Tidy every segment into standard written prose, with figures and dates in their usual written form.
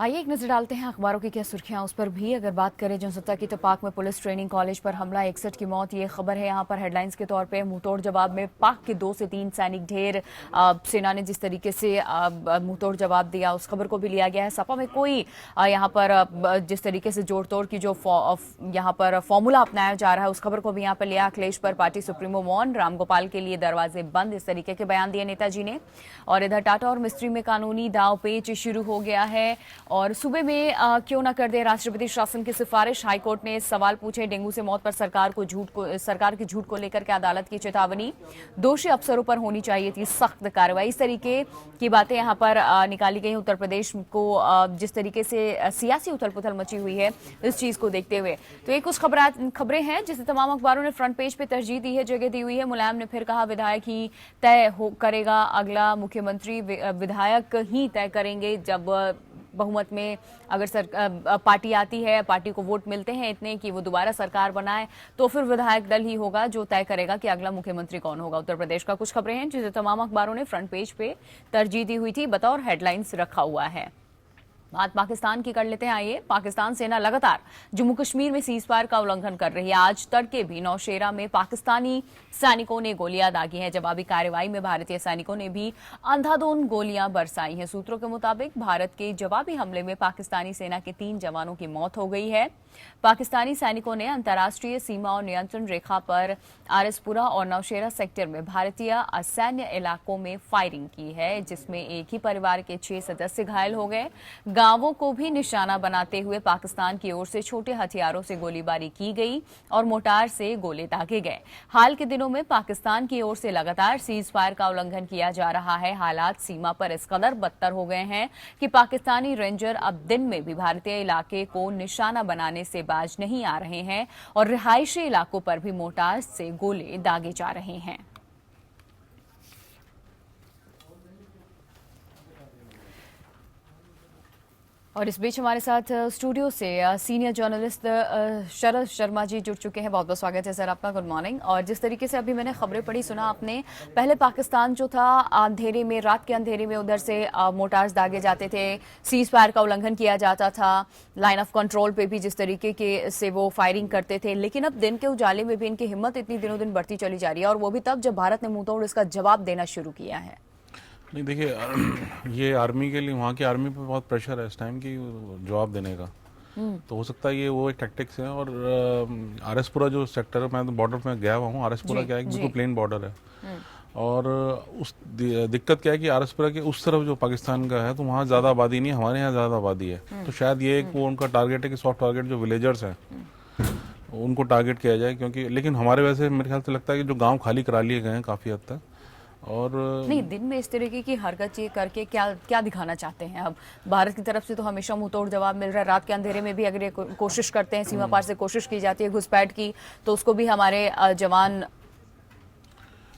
आइए एक नजर डालते हैं अखबारों की क्या सुर्खियां। उस पर भी अगर बात करें जनसत्ता की, तो पाक में पुलिस ट्रेनिंग कॉलेज पर हमला, 61 की मौत, ये खबर है यहाँ पर हेडलाइंस के तौर पे। मुंहतोड़ जवाब में पाक के 2 से 3 सैनिक ढेर। सेना ने जिस तरीके से मुंहतोड़ जवाब दिया, उस खबर को भी लिया गया है। सपा में कोई यहाँ पर जिस तरीके से जोड़ तोड़ की जो यहाँ पर फॉर्मूला अपनाया जा रहा है, उस खबर को भी यहाँ पर लिया। अखिलेश पर पार्टी सुप्रीमो मौन, राम गोपाल के लिए दरवाजे बंद, इस तरीके के बयान दिए नेताजी ने। और इधर टाटा और मिस्त्री में कानूनी दाव पेच शुरू हो गया है। और सूबे में क्यों न कर दे राष्ट्रपति शासन की सिफारिश, हाईकोर्ट ने सवाल पूछे। डेंगू से मौत पर सरकार की झूठ को लेकर के अदालत की चेतावनी, दोषी अफसरों पर होनी चाहिए थी सख्त कार्रवाई। इस तरीके की बातें यहां पर निकाली गई। उत्तर प्रदेश को जिस तरीके से सियासी उथल पुथल मची हुई है, इस चीज को देखते हुए तो एक कुछ खबरें हैं जिसे तमाम अखबारों ने फ्रंट पेज पे तरजीह दी है, जगह दी हुई है। मुलायम ने फिर कहा, विधायक ही तय करेगा अगला मुख्यमंत्री, विधायक ही तय करेंगे। जब बहुमत में अगर पार्टी आती है, पार्टी को वोट मिलते हैं इतने कि वो दोबारा सरकार बनाए, तो फिर विधायक दल ही होगा जो तय करेगा कि अगला मुख्यमंत्री कौन होगा। उत्तर प्रदेश का कुछ खबरें हैं जिसे तमाम अखबारों ने फ्रंट पेज पे तरजीह दी हुई थी, बतौर हेडलाइंस रखा हुआ है। बात पाकिस्तान की कर लेते हैं। आइए, पाकिस्तान सेना लगातार जम्मू कश्मीर में सीजफायर का उल्लंघन कर रही है। आज तड़के भी नौशेरा में पाकिस्तानी सैनिकों ने गोलियां दागी हैं। जवाबी कार्रवाई में भारतीय सैनिकों ने भी अंधाधुंध गोलियां बरसाई हैं। सूत्रों के मुताबिक भारत के जवाबी हमले में पाकिस्तानी सेना के 3 जवानों की मौत हो गई है। पाकिस्तानी सैनिकों ने अंतर्राष्ट्रीय सीमा और नियंत्रण रेखा पर आरसपुरा और नौशेरा सेक्टर में भारतीय असैन्य इलाकों में फायरिंग की है, जिसमें एक ही परिवार के 6 सदस्य घायल हो गए। गांवों को भी निशाना बनाते हुए पाकिस्तान की ओर से छोटे हथियारों से गोलीबारी की गई और मोर्टार से गोले दागे गए। हाल के दिनों में पाकिस्तान की ओर से लगातार सीज फायर का उल्लंघन किया जा रहा है। हालात सीमा पर इस कदर बदतर हो गए हैं कि पाकिस्तानी रेंजर अब दिन में भी भारतीय इलाके को निशाना बनाने से बाज नहीं आ रहे हैं और रिहायशी इलाकों पर भी मोर्टार से गोले दागे जा रहे हैं। और इस बीच हमारे साथ स्टूडियो से सीनियर जर्नलिस्ट शरद शर्मा जी जुड़ चुके हैं। बहुत बहुत स्वागत है सर आपका, गुड मॉर्निंग। और जिस तरीके से अभी मैंने खबरें पढ़ी, सुना आपने, पहले पाकिस्तान जो था अंधेरे में, रात के अंधेरे में उधर से मोर्टार्स दागे जाते थे, सीज फायर का उल्लंघन किया जाता था, लाइन ऑफ कंट्रोल पे भी जिस तरीके के से वो फायरिंग करते थे। लेकिन अब दिन के उजाले में भी इनकी हिम्मत इतनी दिनों दिन बढ़ती चली जा रही है, और वो भी तब जब भारत ने मुंहतोड़ इसका जवाब देना शुरू किया है। नहीं देखिए, ये आर्मी के लिए, वहाँ की आर्मी पे बहुत प्रेशर है इस टाइम की जवाब देने का। तो हो सकता है ये वो एक टैक्टिक्स है। और आरएसपुरा जो सेक्टर है, मैं तो बॉर्डर में गया हुआ हूँ। आरएसपुरा क्या है, बिल्कुल प्लेन बॉर्डर है। और उस दिक्कत क्या है कि आरएसपुरा के उस तरफ जो पाकिस्तान का है, तो वहाँ ज़्यादा आबादी नहीं है, हमारे यहाँ ज़्यादा आबादी है। तो शायद ये एक वो उनका टारगेट है कि सॉफ्ट टारगेट जो विलेजर्स हैं उनको टारगेट किया जाए। क्योंकि लेकिन हमारे वैसे मेरे ख्याल से लगता है कि जो गाँव खाली करा लिए गए हैं काफ़ी हद तक। और नहीं, दिन में इस तरीके की हरकत ये करके क्या क्या दिखाना चाहते हैं? अब भारत की तरफ से तो हमेशा मुंहतोड़ जवाब मिल रहा है। रात के अंधेरे में भी अगर ये कोशिश करते हैं, सीमा पार से कोशिश की जाती है घुसपैठ की, तो उसको भी हमारे जवान।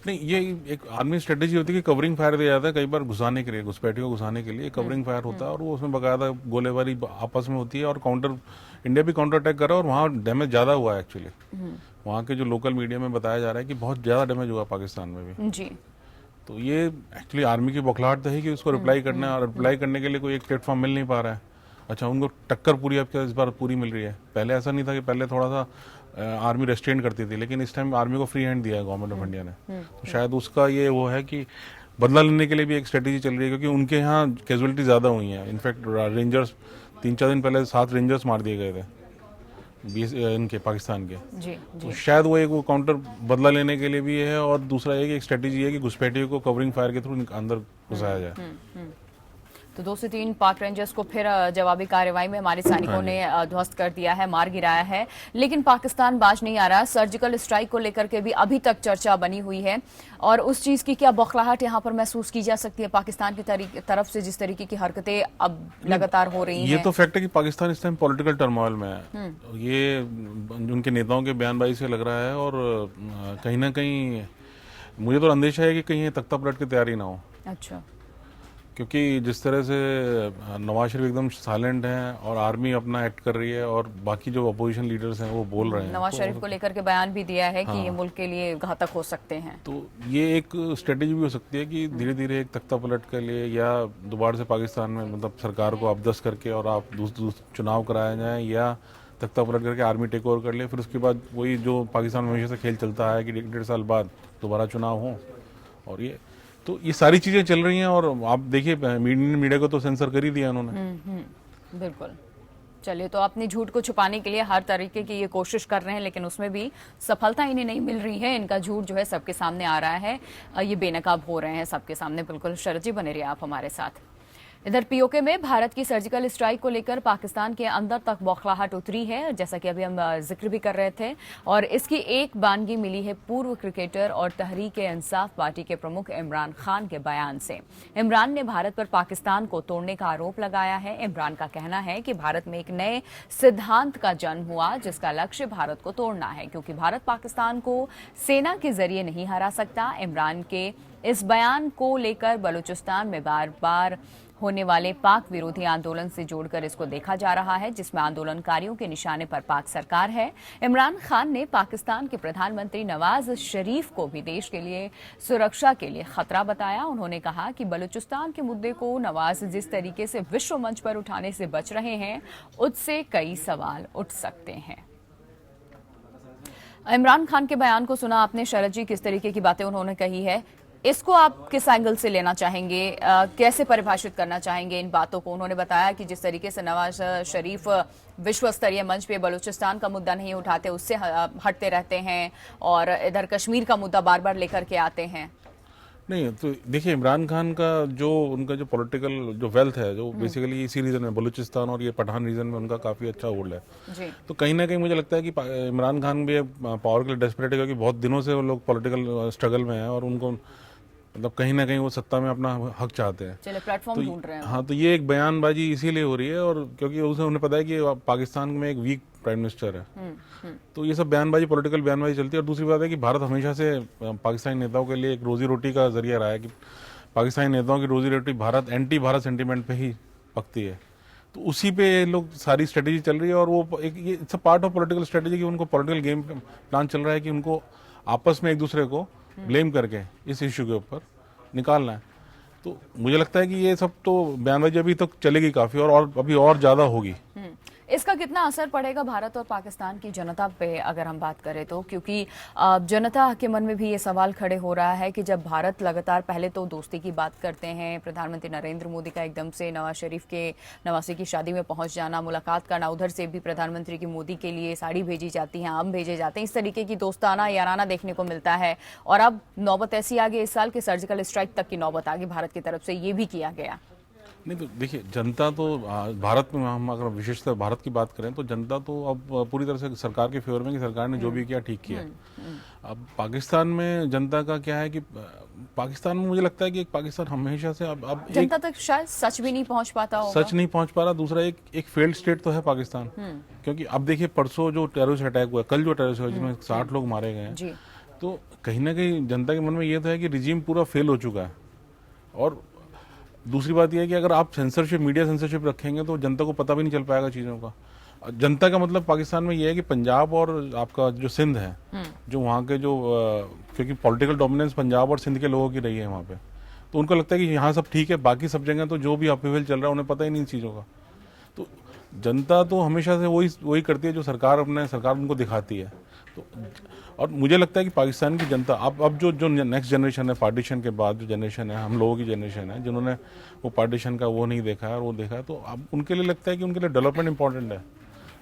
नहीं, ये एक आर्मी स्ट्रेटेजी होती है कि कवरिंग फायर दिया जाता है कई बार घुसाने के लिए, घुसपैठियों को घुसाने के लिए कवरिंग फायर होता है। और वो उसमें बकायदा गोलेबारी आपस में होती है। और काउंटर इंडिया भी काउंटर अटैक कर रहा है, और वहाँ डैमेज ज़्यादा हुआ है एक्चुअली। वहाँ के जो लोकल मीडिया में बताया जा रहा है कि बहुत ज़्यादा डैमेज हुआ पाकिस्तान में भी जी। तो ये एक्चुअली आर्मी की बौखलाहट है कि उसको रिप्लाई करना है, और रिप्लाई करने के लिए कोई एक प्लेटफॉर्म मिल नहीं पा रहा है। अच्छा, उनको टक्कर पूरी अब इस बार पूरी मिल रही है। पहले ऐसा नहीं था, कि पहले थोड़ा सा आर्मी रेस्ट्रेंट करती थी, लेकिन इस टाइम आर्मी को फ्री हैंड दिया है गवर्नमेंट ऑफ इंडिया ने। तो शायद उसका ये वो है कि बदला लेने के लिए भी एक स्ट्रेटेजी चल रही है, क्योंकि उनके यहाँ कैजुअलिटी ज़्यादा हुई हैं। इनफैक्ट रेंजर्स 3-4 दिन पहले 7 रेंजर्स मार दिए गए थे इनके, पाकिस्तान के। जी, तो शायद वो एक वो काउंटर बदला लेने के लिए भी है। और दूसरा एक स्ट्रेटेजी है कि घुसपैठियों को कवरिंग फायर के थ्रू अंदर घुसाया जाए। तो 2 से 3 पाक रेंजर्स को फिर जवाबी कार्रवाई में हमारे सैनिकों ने ध्वस्त कर दिया है, मार गिराया है। लेकिन पाकिस्तान बाज नहीं आ रहा। सर्जिकल स्ट्राइक को लेकर के भी अभी तक चर्चा बनी हुई है, और उस चीज की क्या बौखलाहट यहाँ पर महसूस की जा सकती है पाकिस्तान की तरफ से, जिस तरीके की हरकतें अब लगातार हो रही हैं? ये तो फैक्ट है कि पाकिस्तान इस टाइम पॉलिटिकल टर्मोइल में है। ये उनके नेताओं के बयानबाजी से लग रहा है। और कहीं ना कहीं मुझे तो अंदेशा है कि कहीं ये तख्ता पलट की तैयारी ना हो। अच्छा। क्योंकि जिस तरह से नवाज शरीफ एकदम साइलेंट हैं और आर्मी अपना एक्ट कर रही है और बाकी जो अपोजिशन लीडर्स हैं वो बोल रहे हैं, नवाज शरीफ को लेकर के बयान भी दिया है कि ये हाँ, मुल्क के लिए घातक हो सकते हैं। तो ये एक स्ट्रेटेजी भी हो सकती है कि धीरे धीरे एक तख्ता पलट के लिए या दोबारा से पाकिस्तान में मतलब सरकार को आपदस्त करके और आप चुनाव कराया जाए, या तख्ता पलट करके आर्मी टेक ओवर कर ले, फिर उसके बाद वही जो पाकिस्तान में हमेशा से खेल चलता है कि 1.5 साल बाद दोबारा चुनाव हो। और ये सारी चीज़ें चल रही हैं और आप देखिए मीडिया को तो सेंसर कर ही दिया उन्होंने। बिल्कुल। चलिए, तो अपनी झूठ को छुपाने के लिए हर तरीके की ये कोशिश कर रहे हैं, लेकिन उसमें भी सफलता इन्हें नहीं मिल रही है। इनका झूठ जो है सबके सामने आ रहा है, ये बेनकाब हो रहे हैं सबके सामने। बिल्कुल शरद जी, बने रहिए आप हमारे साथ। इधर पीओके में भारत की सर्जिकल स्ट्राइक को लेकर पाकिस्तान के अंदर तक बौखलाहट उतरी है, जैसा कि अभी हम जिक्र भी कर रहे थे, और इसकी एक बानगी मिली है पूर्व क्रिकेटर और तहरीक-ए-इंसाफ पार्टी के प्रमुख इमरान खान के बयान से। इमरान ने भारत पर पाकिस्तान को तोड़ने का आरोप लगाया है। इमरान का कहना है कि भारत में एक नए सिद्धांत का जन्म हुआ जिसका लक्ष्य भारत को तोड़ना है, क्योंकि भारत पाकिस्तान को सेना के जरिए नहीं हरा सकता। इमरान के इस बयान को लेकर बलूचिस्तान में बार बार होने वाले पाक विरोधी आंदोलन से जोड़कर इसको देखा जा रहा है, जिसमें आंदोलनकारियों के निशाने पर पाक सरकार है। इमरान खान ने पाकिस्तान के प्रधानमंत्री नवाज शरीफ को भी देश के लिए सुरक्षा के लिए खतरा बताया। उन्होंने कहा कि बलूचिस्तान के मुद्दे को नवाज जिस तरीके से विश्व मंच पर उठाने से बच रहे हैं, उससे कई सवाल उठ सकते हैं। इमरान खान के बयान को सुना आपने शरद जी, किस तरीके की बातें उन्होंने कही है, इसको आप किस एंगल से लेना चाहेंगे, कैसे परिभाषित करना चाहेंगे इन बातों को? उन्होंने बताया कि जिस तरीके से नवाज शरीफ विश्व स्तरीय मंच पे बलूचिस्तान का मुद्दा नहीं उठाते, उससे हटते रहते हैं, और इधर कश्मीर का मुद्दा बार बार लेकर के आते हैं। नहीं, तो देखिए इमरान खान का जो उनका जो पॉलिटिकल जो वेल्थ है, जो बेसिकली इसी रीजन में बलूचिस्तान और ये पठान रीजन में उनका काफ़ी अच्छा होल्ड है जी। तो कहीं ना कहीं मुझे लगता है कि इमरान खान भी पावर के लिए डेस्परेट है, क्योंकि बहुत दिनों से वो लोग पॉलिटिकल स्ट्रगल में हैं और उनको मतलब कहीं ना कहीं वो सत्ता में अपना हक चाहते हैं। चलिए, प्लेटफॉर्म ढूंढ रहे हैं। हाँ, तो ये एक बयानबाजी इसीलिए हो रही है, और क्योंकि उन्हें पता है कि पाकिस्तान में एक वीक प्राइम मिनिस्टर है, तो ये सब बयानबाजी, पॉलिटिकल बयानबाजी चलती है। और दूसरी बात है कि भारत हमेशा से पाकिस्तानी नेताओं के लिए एक रोजी रोटी का जरिया रहा है, कि पाकिस्तानी नेताओं की रोजी रोटी भारत एंटी भारत सेंटीमेंट पे ही पकती है, तो उसी पे ये लोग सारी स्ट्रेटेजी चल रही है। और वो एक ये it's a part of political strategy, कि उनको पॉलिटिकल गेम प्लान चल रहा है कि उनको आपस में एक दूसरे को ब्लेम करके इस इश्यू के ऊपर निकालना है। तो मुझे लगता है कि ये सब तो बयानबाजी अभी तक चलेगी काफी, और अभी और ज्यादा होगी। इसका कितना असर पड़ेगा भारत और पाकिस्तान की जनता पे, अगर हम बात करें तो? क्योंकि जनता के मन में भी ये सवाल खड़े हो रहा है कि जब भारत लगातार पहले तो दोस्ती की बात करते हैं, प्रधानमंत्री नरेंद्र मोदी का एकदम से नवाज शरीफ के नवासी की शादी में पहुंच जाना, मुलाकात करना, उधर से भी प्रधानमंत्री की मोदी के लिए साड़ी भेजी जाती है, आम भेजे जाते हैं, इस तरीके की दोस्ताना याराना देखने को मिलता है। और अब नौबत ऐसी आ गई इस साल के सर्जिकल स्ट्राइक तक की नौबत आ गई भारत की तरफ से, ये भी किया गया। नहीं, तो देखिए जनता तो भारत में, हम अगर विशेषतः भारत की बात करें तो जनता तो अब पूरी तरह से सरकार के फेवर में, कि सरकार ने जो भी किया ठीक किया। अब पाकिस्तान में जनता का क्या है कि पाकिस्तान में मुझे लगता है कि एक पाकिस्तान हमेशा से अब जनता तक शायद सच भी नहीं पहुंच पाता होगा। सच नहीं पहुंच पा रहा। दूसरा एक फेल्ड स्टेट तो है पाकिस्तान, क्योंकि अब देखिए परसों जो टेररिस्ट अटैक हुआ, कल जो टेररिस्ट हुआ जिसमें 60 लोग मारे गए हैं, तो कहीं ना कहीं जनता के मन में ये तो है कि रिजीम पूरा फेल हो चुका है। और दूसरी बात यह है कि अगर आप सेंसरशिप, मीडिया सेंसरशिप रखेंगे तो जनता को पता भी नहीं चल पाएगा चीज़ों का। जनता का मतलब पाकिस्तान में ये है कि पंजाब और आपका जो सिंध है, जो वहाँ के जो क्योंकि पॉलिटिकल डोमिनेंस पंजाब और सिंध के लोगों की रही है वहाँ पे, तो उनको लगता है कि यहाँ सब ठीक है, बाकी सब जगह तो जो भी अपील चल रहा है उन्हें पता ही नहीं इन चीज़ों का। तो जनता तो हमेशा से वही करती है जो सरकार उनको दिखाती है। तो और मुझे लगता है कि पाकिस्तान की जनता अब जो नेक्स्ट जनरेशन है, पार्टीशन के बाद जो जनरेशन है, हम लोगों की जनरेशन है, जिन्होंने वो पार्टीशन का वो नहीं देखा है और वो देखा है, तो अब उनके लिए लगता है कि उनके लिए डेवलपमेंट इंपॉर्टेंट है।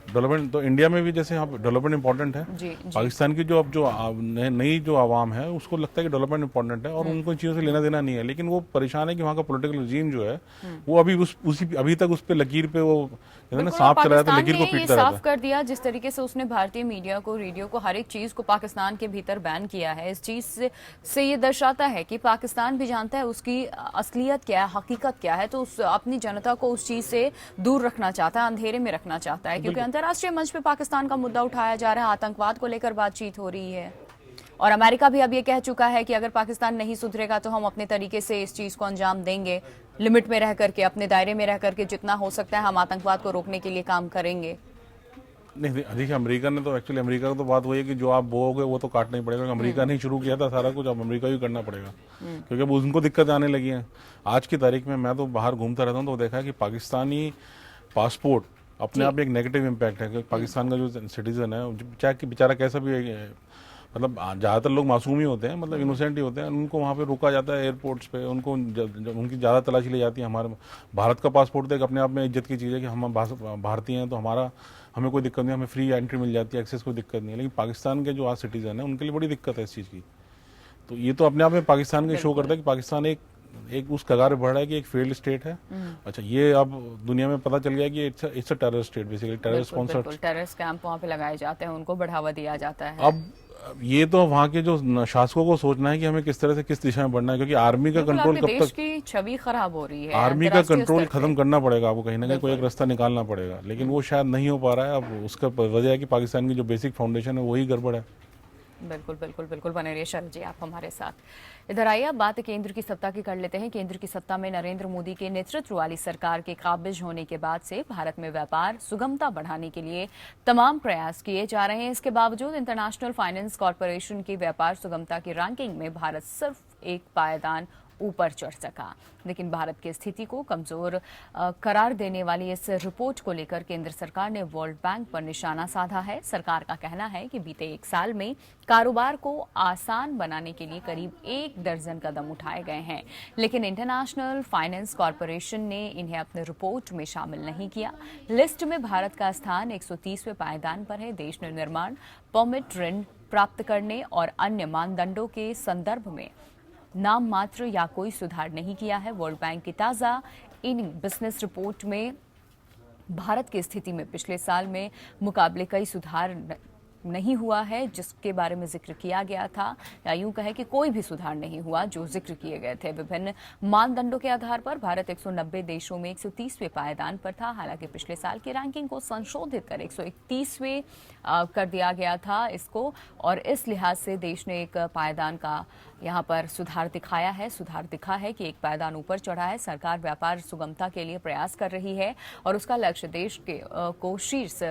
डेवलपमेंट तो इंडिया में भी जैसे यहाँ डेवलपमेंट इंपॉर्टेंट है, पाकिस्तान की जो नई जो आवाम है उसको लगता है कि डेवलपमेंट इंपॉर्टेंट है और उनको इन चीज़ों से लेना देना नहीं है। लेकिन वो परेशान है कि वहाँ का पॉलिटिकल रजीम जो है वो अभी तक उस पे लकीर पे वो सांप चला रहा था, लकीर को पीटता रहता है। साफ कर दिया जिस तरीके से उसने भारतीय मीडिया को, रेडियो को, हर एक चीज को पाकिस्तान के भीतर बैन किया है। इस चीज से ये दर्शाता है कि पाकिस्तान भी जानता है उसकी असलियत क्या है, हकीकत क्या है, तो अपनी जनता को उस चीज से दूर रखना चाहता है, अंधेरे में रखना चाहता है। क्योंकि अंतर्राष्ट्रीय मंच पे पाकिस्तान का मुद्दा उठाया जा रहा है, आतंकवाद को लेकर बातचीत हो रही है और अमेरिका भी अब ये कह चुका है कि अगर पाकिस्तान नहीं सुधरेगा तो हम अपने तरीके से इस चीज को अंजाम देंगे, लिमिट में रह करके, अपने दायरे में रह करके जितना हो सकता है हम आतंकवाद को रोकने के लिए काम करेंगे। नहीं देखिए, अमेरिका ने तो एक्चुअली, अमेरिका की तो बात वही है कि जो आप बोओगे वो तो काटना ही पड़ेगा। अमेरिका ने शुरू किया था सारा कुछ, अब अमेरिका ही करना पड़ेगा, क्योंकि अब उनको दिक्कत आने लगी है। आज की तारीख में मैं तो बाहर घूमता रहता हूँ तो देखा है कि पाकिस्तानी पासपोर्ट अपने आप एक नेगेटिव इम्पैक्ट है, क्योंकि पाकिस्तान का जो सिटीजन है, चाहे कि बेचारा कैसा भी है, मतलब ज़्यादातर लोग मासूम ही होते हैं, मतलब इनोसेंट ही होते हैं, उनको वहाँ पे रोका जाता है एयरपोर्ट्स पे, उनको उनकी ज़्यादा तलाशी ली जाती है। हमारे भारत का पासपोर्ट तो एक अपने आप में इज्जत की चीज़ है कि हम भारतीय हैं, तो हमें कोई दिक्कत नहीं, हमें फ्री एंट्री मिल जाती है, एक्सेस कोई दिक्कत नहीं है। लेकिन पाकिस्तान के जो आज सिटीजन है उनके लिए बड़ी दिक्कत है इस चीज़ की। तो ये तो अपने आप में पाकिस्तान के शो करता है कि पाकिस्तान एक उस कगार पे बढ़ रहा है कि एक फेल्ड स्टेट है। अच्छा, ये अब दुनिया में पता चल गया कि it's a terror state, basically terror sponsored. Terrorist camp वहाँ पे लगाए जाते हैं, उनको बढ़ावा दिया जाता है। अब ये तो वहाँ के जो शासकों को सोचना है कि हमें किस तरह से, किस दिशा में बढ़ना है, क्योंकि आर्मी का कंट्रोल कब देश तक, की छवि खराब हो रही है, आर्मी का कंट्रोल खत्म करना पड़ेगा आपको, कहीं ना कहीं कोई एक रास्ता निकालना पड़ेगा, लेकिन वो शायद नहीं हो पा रहा है। अब उसका वजह है कि पाकिस्तान की जो बेसिक फाउंडेशन है वही गड़बड़ है। बिल्कुल बिल्कुल बिल्कुल, बने रहिए शरद जी आप हमारे साथ। इधर आइए, अब बात केंद्र की सत्ता की कर लेते हैं। केंद्र की सत्ता में नरेंद्र मोदी के नेतृत्व वाली सरकार के काबिज होने के बाद से भारत में व्यापार सुगमता बढ़ाने के लिए तमाम प्रयास किए जा रहे हैं। इसके बावजूद इंटरनेशनल फाइनेंस कॉरपोरेशन की व्यापार सुगमता की रैंकिंग में भारत सिर्फ एक पायदान ऊपर चढ़ सका। लेकिन भारत की स्थिति को कमजोर करार देने वाली इस रिपोर्ट को लेकर केंद्र सरकार ने वर्ल्ड बैंक पर निशाना साधा है। सरकार का कहना है कि बीते एक साल में कारोबार को आसान बनाने के लिए करीब 1 दर्जन कदम उठाए गए हैं, लेकिन इंटरनेशनल फाइनेंस कॉरपोरेशन ने इन्हें अपने रिपोर्ट में शामिल नहीं किया। लिस्ट में भारत का स्थान 130वें पायदान पर है। देश ने निर्माण परमिट, ऋण प्राप्त करने और अन्य मानदंडों के संदर्भ में नाम मात्र या कोई सुधार नहीं किया है। वर्ल्ड बैंक की ताज़ा इन बिजनेस रिपोर्ट में भारत की स्थिति में पिछले साल में मुकाबले कई सुधार नहीं हुआ है, जिसके बारे में जिक्र किया गया था, या यूं कहे कि कोई भी सुधार नहीं हुआ जो जिक्र किए गए थे। विभिन्न मानदंडों के आधार पर भारत 190 देशों में 130वें पायदान पर था। हालांकि पिछले साल की रैंकिंग को संशोधित कर 131वें कर दिया गया था इसको, और इस लिहाज से देश ने एक पायदान का यहाँ पर सुधार दिखा है कि एक पायदान ऊपर चढ़ा है। सरकार व्यापार सुगमता के लिए प्रयास कर रही है और उसका लक्ष्य देश को शीर्ष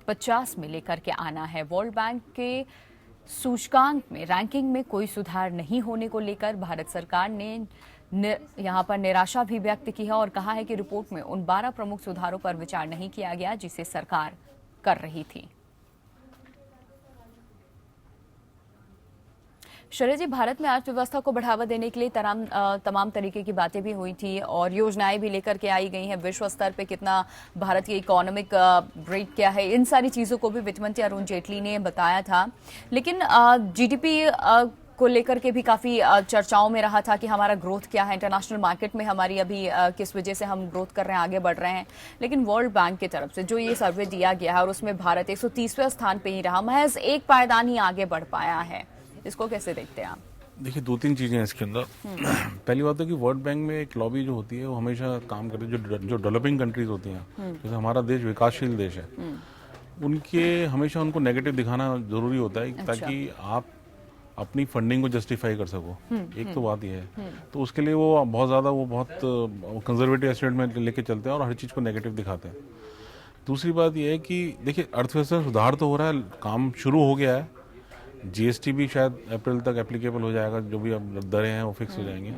50 में लेकर के आना है। वर्ल्ड बैंक के सूचकांक में रैंकिंग में कोई सुधार नहीं होने को लेकर भारत सरकार ने यहाँ पर निराशा भी व्यक्त की है और कहा है कि रिपोर्ट में उन 12 प्रमुख सुधारों पर विचार नहीं किया गया जिसे सरकार कर रही थी। शरद जी, भारत में अर्थव्यवस्था को बढ़ावा देने के लिए तमाम तरीके की बातें भी हुई थी और योजनाएं भी लेकर के आई गई हैं। विश्व स्तर पे कितना भारत की इकोनॉमिक रेट क्या है, इन सारी चीज़ों को भी वित्त मंत्री अरुण जेटली ने बताया था। लेकिन जीडीपी को लेकर के भी काफ़ी चर्चाओं में रहा था कि हमारा ग्रोथ क्या है, इंटरनेशनल मार्केट में हमारी अभी किस वजह से हम ग्रोथ कर रहे हैं, आगे बढ़ रहे हैं। लेकिन वर्ल्ड बैंक की तरफ से जो ये सर्वे दिया गया है और उसमें भारत 130वें स्थान पर ही रहा, महज एक पायदान ही आगे बढ़ पाया है। इसको कैसे देखते हैं आप? देखिए, 2-3 चीज़ें हैं इसके अंदर। पहली बात है कि वर्ल्ड बैंक में एक लॉबी जो होती है वो हमेशा काम करती है, जो डेवलपिंग कंट्रीज होती हैं, जैसे हमारा देश विकासशील देश है, हमेशा उनको नेगेटिव दिखाना जरूरी होता है ताकि आप अपनी फंडिंग को जस्टिफाई कर सको। एक तो बात यह है, तो उसके लिए वो बहुत कंजर्वेटिव एस्टीमेट में लेके चलते हैं और हर चीज़ को नेगेटिव दिखाते हैं। दूसरी बात यह है कि देखिए, अर्थव्यवस्था सुधार तो हो रहा है, काम शुरू हो गया है। जीएसटी भी शायद अप्रैल तक एप्लीकेबल हो जाएगा, जो भी अब दरें हैं वो फिक्स हो जाएंगी।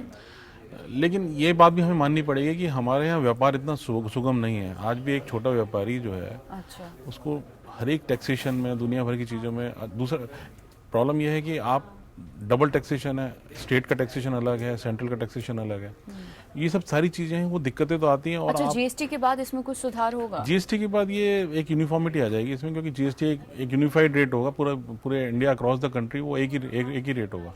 लेकिन ये बात भी हमें माननी पड़ेगी कि हमारे यहाँ व्यापार इतना सुगम नहीं है। आज भी एक छोटा व्यापारी जो है, उसको हर एक टैक्सेशन में, दुनिया भर की चीज़ों में, दूसरा प्रॉब्लम यह है कि आप डबल टैक्सेशन है, स्टेट का टैक्सेशन अलग है, सेंट्रल का टैक्सेशन अलग है। ये सब सारी चीजें हैं, वो दिक्कतें तो आती हैं। और अच्छा, जीएसटी के बाद इसमें कुछ सुधार होगा? जीएसटी के बाद ये एक यूनिफॉर्मिटी आ जाएगी इसमें, क्योंकि जीएसटी एक यूनिफाइड रेट होगा पूरे इंडिया अक्रॉस द कंट्री, वो एक ही रेट होगा।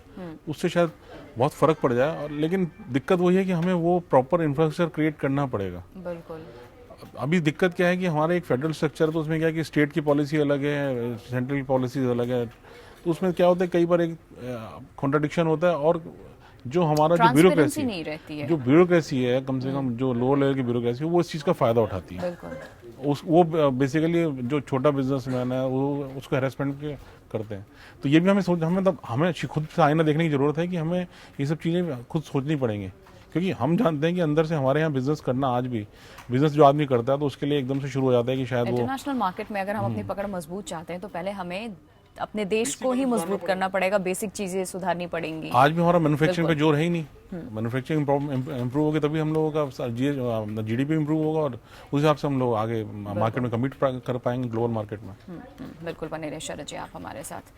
उससे शायद बहुत फर्क पड़ जाए, और लेकिन दिक्कत वही है कि हमें वो प्रॉपर इंफ्रास्ट्रक्चर क्रिएट करना पड़ेगा। बिल्कुल। अभी दिक्कत क्या है कि हमारे एक फेडरल स्ट्रक्चर, तो उसमें क्या है कि स्टेट की पॉलिसी अलग है, सेंट्रल पॉलिसी अलग है, तो उसमें क्या होता है, कई बार एक कॉन्ट्रडिक्शन होता है। और जो हमारा जो ट्रांसपेरेंसी ब्यूरोक्रेसी नहीं रहती है। जो ब्यूरोक्रेसी है, कम से कम जो लोअर लेवल की ब्यूरोक्रेसी है, वो इस चीज़ का फ़ायदा उठाती है। बिल्कुल। वो बेसिकली जो छोटा बिजनेसमैन है वो उसको हेरासमेंट करते हैं। तो ये भी हमें खुद से आईना देखने की ज़रूरत है कि हमें ये सब चीज़ें खुद सोचनी पड़ेंगी, क्योंकि हम जानते हैं कि अंदर से हमारे यहाँ बिजनेस करना, आज भी बिजनेस जो आदमी करता है तो उसके लिए एकदम से शुरू हो जाता है कि शायद वो इंटरनेशनल मार्केट में अगर हम अपनी पकड़ मजबूत चाहते हैं तो पहले हमें अपने देश को ही मजबूत करना पड़ेगा, बेसिक चीजें सुधारनी पड़ेंगी। आज भी हमारा मैन्युफैक्चरिंग पे जोर है ही नहीं। मैन्युफैक्चरिंग इम्प्रूव होगी तभी हम लोगों का जीडीपी इम्प्रूव होगा और उस हिसाब से हम लोग आगे मार्केट में कम्पीट कर पाएंगे, ग्लोबल मार्केट में। बिल्कुल बने रहे शरद जी आप हमारे साथ।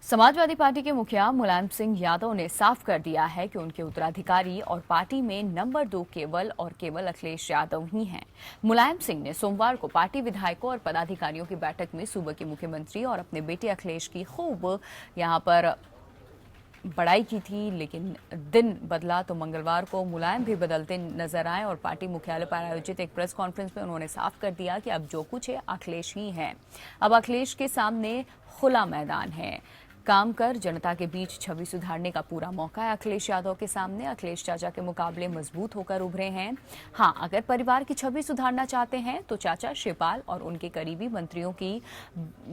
समाजवादी पार्टी के मुखिया मुलायम सिंह यादव ने साफ कर दिया है कि उनके उत्तराधिकारी और पार्टी में नंबर 2 केवल और केवल अखिलेश यादव ही हैं। मुलायम सिंह ने सोमवार को पार्टी विधायकों और पदाधिकारियों की बैठक में सूबे के मुख्यमंत्री और अपने बेटे अखिलेश की खूब यहां पर बड़ाई की थी, लेकिन दिन बदला तो मंगलवार को मुलायम भी बदलते नजर आए और पार्टी मुख्यालय पर आयोजित एक प्रेस कॉन्फ्रेंस में उन्होंने साफ कर दिया कि अब जो कुछ है अखिलेश ही है। अब अखिलेश के सामने खुला मैदान है, काम कर जनता के बीच छवि सुधारने का पूरा मौका है अखिलेश यादव के सामने। अखिलेश चाचा के मुकाबले मजबूत होकर उभरे हैं। हाँ, अगर परिवार की छवि सुधारना चाहते हैं तो चाचा शिवपाल और उनके करीबी मंत्रियों की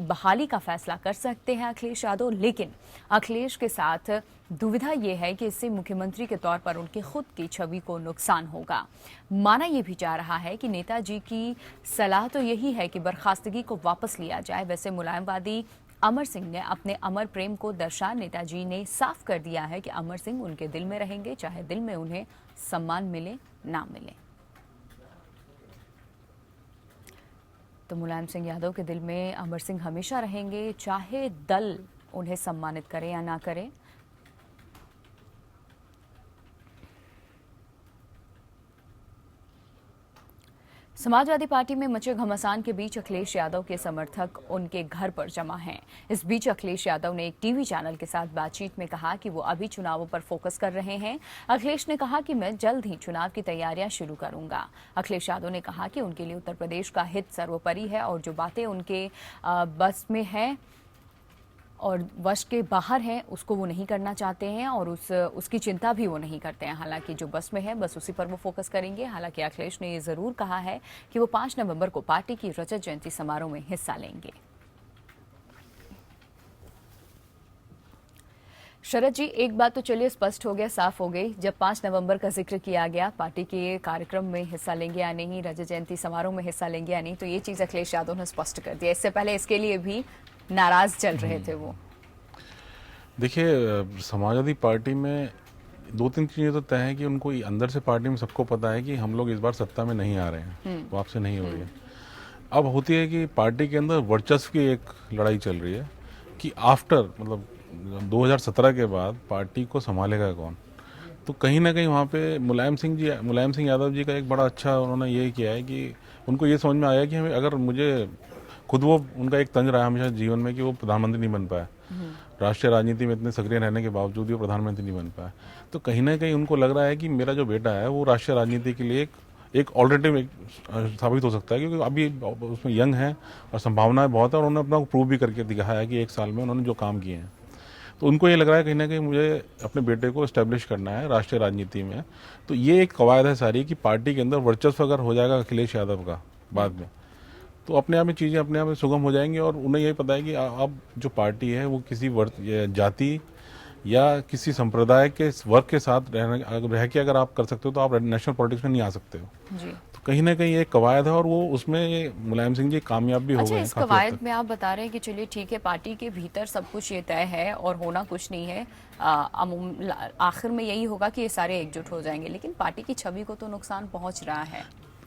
बहाली का फैसला कर सकते हैं अखिलेश यादव, लेकिन अखिलेश के साथ दुविधा यह है कि इससे मुख्यमंत्री के तौर पर उनकी खुद की छवि को नुकसान होगा। माना यह भी जा रहा है कि नेताजी की सलाह तो यही है कि बर्खास्तगी को वापस लिया जाए। वैसे मुलायमवादी अमर सिंह ने अपने अमर प्रेम को दर्शा नेताजी ने साफ कर दिया है कि अमर सिंह उनके दिल में रहेंगे, चाहे दिल में उन्हें सम्मान मिले ना मिले। तो मुलायम सिंह यादव के दिल में अमर सिंह हमेशा रहेंगे, चाहे दल उन्हें सम्मानित करे या ना करे। समाजवादी पार्टी में मचे घमासान के बीच अखिलेश यादव के समर्थक उनके घर पर जमा हैं। इस बीच अखिलेश यादव ने एक टीवी चैनल के साथ बातचीत में कहा कि वो अभी चुनावों पर फोकस कर रहे हैं। अखिलेश ने कहा कि मैं जल्द ही चुनाव की तैयारियां शुरू करूंगा। अखिलेश यादव ने कहा कि उनके लिए उत्तर प्रदेश का हित सर्वोपरि है और जो बातें उनके बस में है और वश के बाहर हैं उसको वो नहीं करना चाहते हैं और उसकी चिंता भी वो नहीं करते हैं। हालांकि जो बस में है बस उसी पर वो फोकस करेंगे। हालांकि अखिलेश ने ये जरूर कहा है कि वो 5 नवंबर को पार्टी की रजत जयंती समारोह में हिस्सा लेंगे। शरद जी, एक बात तो चलिए स्पष्ट हो गया, साफ हो गई। जब 5 नवंबर का जिक्र किया गया, पार्टी के कार्यक्रम में हिस्सा लेंगे या नहीं, रजत जयंती समारोह में हिस्सा लेंगे या नहीं, तो ये चीज अखिलेश यादव ने स्पष्ट कर दिया। इससे पहले इसके लिए भी नाराज चल रहे थे वो। देखिए, समाजवादी पार्टी में 2-3 चीज़ें तो तय है कि उनको अंदर से पार्टी में सबको पता है कि हम लोग इस बार सत्ता में नहीं आ रहे हैं, वापसी नहीं हो रही है। अब होती है कि पार्टी के अंदर वर्चस्व की एक लड़ाई चल रही है कि आफ्टर 2017 के बाद पार्टी को संभालेगा कौन। तो कहीं ना कहीं वहाँ पे मुलायम सिंह यादव जी का एक बड़ा अच्छा उन्होंने ये किया है कि उनको ये समझ में आया कि हमें, अगर मुझे खुद वो उनका एक तंज रहा है हमेशा जीवन में कि वो प्रधानमंत्री नहीं बन पाया, राष्ट्रीय राजनीति में इतने सक्रिय रहने के बावजूद भी वो प्रधानमंत्री नहीं बन पाया। तो कहीं ना कहीं उनको लग रहा है कि मेरा जो बेटा है वो राष्ट्रीय राजनीति के लिए एक ऑल्टरनेटिव साबित हो सकता है, क्योंकि अभी उसमें यंग है और संभावनाएं बहुत है और उन्होंने अपना प्रूव भी करके दिखाया है कि 1 साल में उन्होंने जो काम किए हैं। तो उनको ये लग रहा है कहीं ना कहीं मुझे अपने बेटे को इस्टेब्लिश करना है राष्ट्रीय राजनीति में। तो ये एक कवायद है सारी कि पार्टी के अंदर वर्चस्व अगर हो जाएगा अखिलेश यादव का बाद में, तो अपने आप में चीज़ें अपने आप में सुगम हो जाएंगी और उन्हें यही पता है कि अब जो पार्टी है वो किसी जाति या किसी संप्रदाय के वर्ग के साथ रह के अगर आप कर सकते हो तो आप नेशनल पॉलिटिक्स में नहीं आ सकते हो जी। तो कहीं ना कहीं एक कवायद है और वो उसमें मुलायम सिंह जी कामयाब भी हो गए हैं। इस कवायद में आप बता रहे हैं कि चलिए ठीक है, पार्टी के भीतर सब कुछ ये तय है और होना कुछ नहीं है, आखिर में यही होगा कि ये सारे एकजुट हो जाएंगे, लेकिन पार्टी की छवि को तो नुकसान पहुंच रहा है।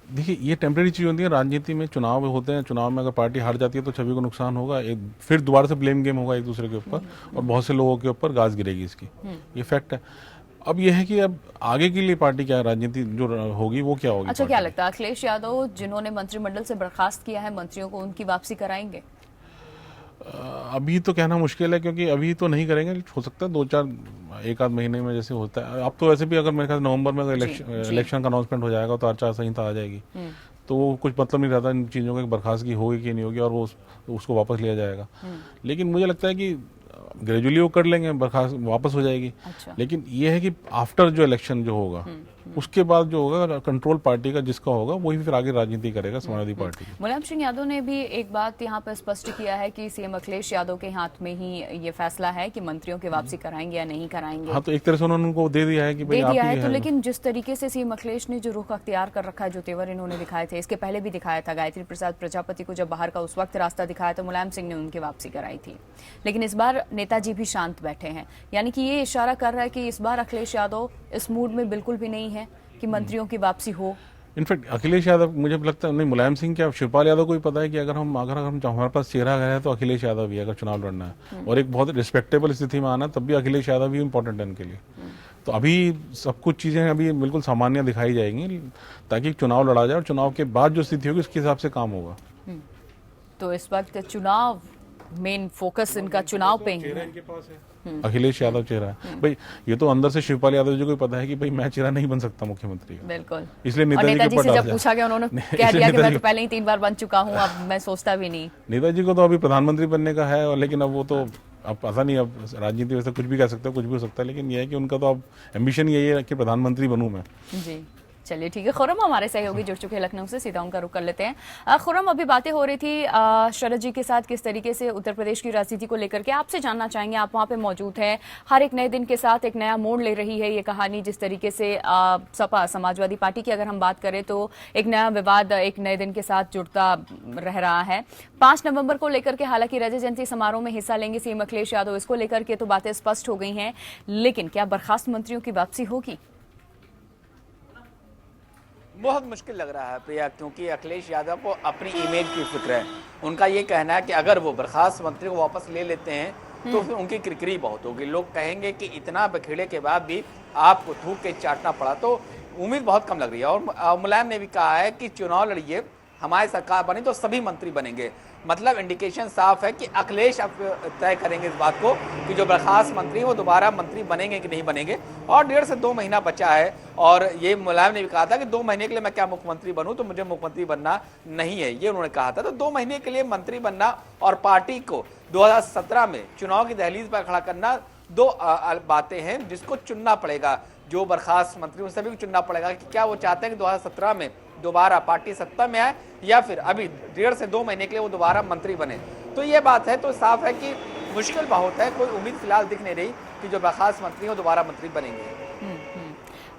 देखिए, ये टेम्परेरी चीज़ होती है, राजनीति में चुनाव होते हैं, चुनाव में अगर पार्टी हार जाती है तो छवि को नुकसान होगा, फिर दोबारा से ब्लेम गेम होगा एक दूसरे के ऊपर और बहुत से लोगों के ऊपर गाज गिरेगी इसकी, ये फैक्ट है। अब ये है कि अब आगे के लिए पार्टी क्या राजनीति जो होगी वो क्या होगी। अच्छा, क्या लगता है अखिलेश यादव जिन्होंने मंत्रिमंडल से बर्खास्त किया है मंत्रियों को, उनकी वापसी कराएंगे? अभी तो कहना मुश्किल है क्योंकि अभी तो नहीं करेंगे, हो सकता है 1-8 महीने में जैसे होता है। अब तो वैसे भी अगर मेरे ख्याल नवंबर में इलेक्शन का अनाउंसमेंट हो जाएगा तो आचार संहिता आ जाएगी, तो वो कुछ मतलब नहीं रहता इन चीज़ों का, बर्खास्तगी होगी कि नहीं होगी और वो उसको वापस लिया जाएगा। लेकिन मुझे लगता है कि ग्रेजुअली वो कर लेंगे, बर्खास्त वापस हो जाएगी। अच्छा। लेकिन ये है कि आफ्टर जो इलेक्शन जो होगा उसके बाद जो होगा कंट्रोल पार्टी का जिसका होगा वही फिर आगे राजनीति करेगा, समाजवादी पार्टी की। मुलायम सिंह यादव ने भी एक बात यहाँ पर स्पष्ट किया है कि सीएम अखिलेश यादव के हाथ में ही ये फैसला है कि मंत्रियों की वापसी कराएंगे या नहीं कराएंगे। हाँ, तो एक तरह से उन्होंने उनको दे दिया है कि भाई दे आप दिया ही है। तो है। लेकिन जिस तरीके से सीएम अखिलेश ने जो रुख अख्तियार कर रखा है, जो तेवर इन्होंने दिखाए थे, इसके पहले भी दिखाया था, गायत्री प्रसाद प्रजापति को जब बाहर का उस वक्त रास्ता दिखाया तो मुलायम सिंह ने उनकी वापसी कराई थी। लेकिन इस बार नेताजी भी शांत बैठे हैं, यानी कि ये इशारा कर रहा है कि इस बार अखिलेश यादव इस मूड में बिल्कुल भी नहीं है कि मंत्रियों की वापसी हो। इनफैक्ट अखिलेश यादव, मुझे लगता है नहीं, मुलायम सिंह क्या शिवपाल यादव को भी पता है कि अगर हम हमारे पास चेहरा है तो अखिलेश यादव ही है, अगर चुनाव लड़ना है और एक बहुत रिस्पेक्टेबल स्थिति में आना, तब भी अखिलेश यादव ही इंपॉर्टेंट है इनके लिए। तो अभी सब कुछ चीज़ें अभी बिल्कुल सामान्य दिखाई जाएंगी ताकि चुनाव लड़ा जाए और चुनाव के बाद जो स्थिति होगी उसके हिसाब से काम होगा। तो इस वक्त चुनाव, मेन फोकस इनका चुनाव पे ही है। इनके पास है अखिलेश यादव चेहरा है भाई। ये तो अंदर से शिवपाल यादव जी को पता है कि भाई मैं चेहरा नहीं बन सकता मुख्यमंत्री का। बिल्कुल। इसलिए और नेताजी से जब पूछा गया उन्होंने कह दिया कि मैं तो पहले ही 3 बार बन चुका हूं, अब मैं सोचता भी नहीं। नेताजी को तो अभी प्रधानमंत्री बनने का है, और लेकिन अब वो तो अब पता नहीं, अब राजनीति वैसे कुछ भी कह सकते हो, कुछ भी हो सकता है, लेकिन ये है कि उनका तो अब एम्बिशन यही है कि प्रधानमंत्री बनूं मैं। जी चलिए ठीक है। खुर्रम हमारे सहयोगी जुड़ चुके हैं लखनऊ से, सीधा उनका रुख कर लेते हैं। खुर्रम, अभी बातें हो रही थी शरद जी के साथ किस तरीके से उत्तर प्रदेश की राजनीति को लेकर के, आपसे जानना चाहेंगे, आप वहां पे मौजूद हैं, हर एक नए दिन के साथ एक नया मोड़ ले रही है ये कहानी। जिस तरीके से सपा समाजवादी पार्टी की अगर हम बात करें तो एक नया विवाद एक नए दिन के साथ जुड़ता रह रहा है। 5 नवंबर को लेकर के हालांकि रजत जयंती समारोह में हिस्सा लेंगे सीएम अखिलेश यादव, इसको लेकर के तो बातें स्पष्ट हो गई हैं, लेकिन क्या बर्खास्त मंत्रियों की वापसी होगी? बहुत मुश्किल लग रहा है प्रिया, क्योंकि अखिलेश यादव को अपनी इमेज की फिक्र है। उनका ये कहना है कि अगर वो बर्खास्त मंत्री को वापस ले लेते हैं तो फिर उनकी किरकिरी बहुत होगी। लोग कहेंगे कि इतना बखेड़े के बाद भी आपको थूक के चाटना पड़ा, तो उम्मीद बहुत कम लग रही है। और मुलायम ने भी कहा है कि चुनाव लड़िए, हमारी सरकार बनी तो सभी मंत्री बनेंगे। मतलब इंडिकेशन साफ है कि अखिलेश अब तय करेंगे इस बात को कि जो बर्खास्त मंत्री वो दोबारा मंत्री बनेंगे कि नहीं बनेंगे। और 1.5 से 2 महीना बचा है, और ये मुलायम ने भी कहा था कि 2 महीने के लिए मैं क्या मुख्यमंत्री बनूं, तो मुझे मुख्यमंत्री बनना नहीं है, ये उन्होंने कहा था। तो 2 महीने के लिए मंत्री बनना और पार्टी को 2017 में चुनाव की दहलीज पर खड़ा करना, 2 बातें हैं जिसको चुनना पड़ेगा। जो बर्खास्त मंत्री उन सभी को चुनना पड़ेगा कि क्या वो चाहते हैं कि 2017 में दोबारा पार्टी सत्ता में आए, या फिर अभी 1.5 से 2 महीने के लिए वो दोबारा मंत्री बने। तो ये बात है, तो साफ है कि मुश्किल बहुत है, कोई उम्मीद फिलहाल दिख नहीं रही कि जो बर्खास्त मंत्री हो दोबारा मंत्री बनेंगे।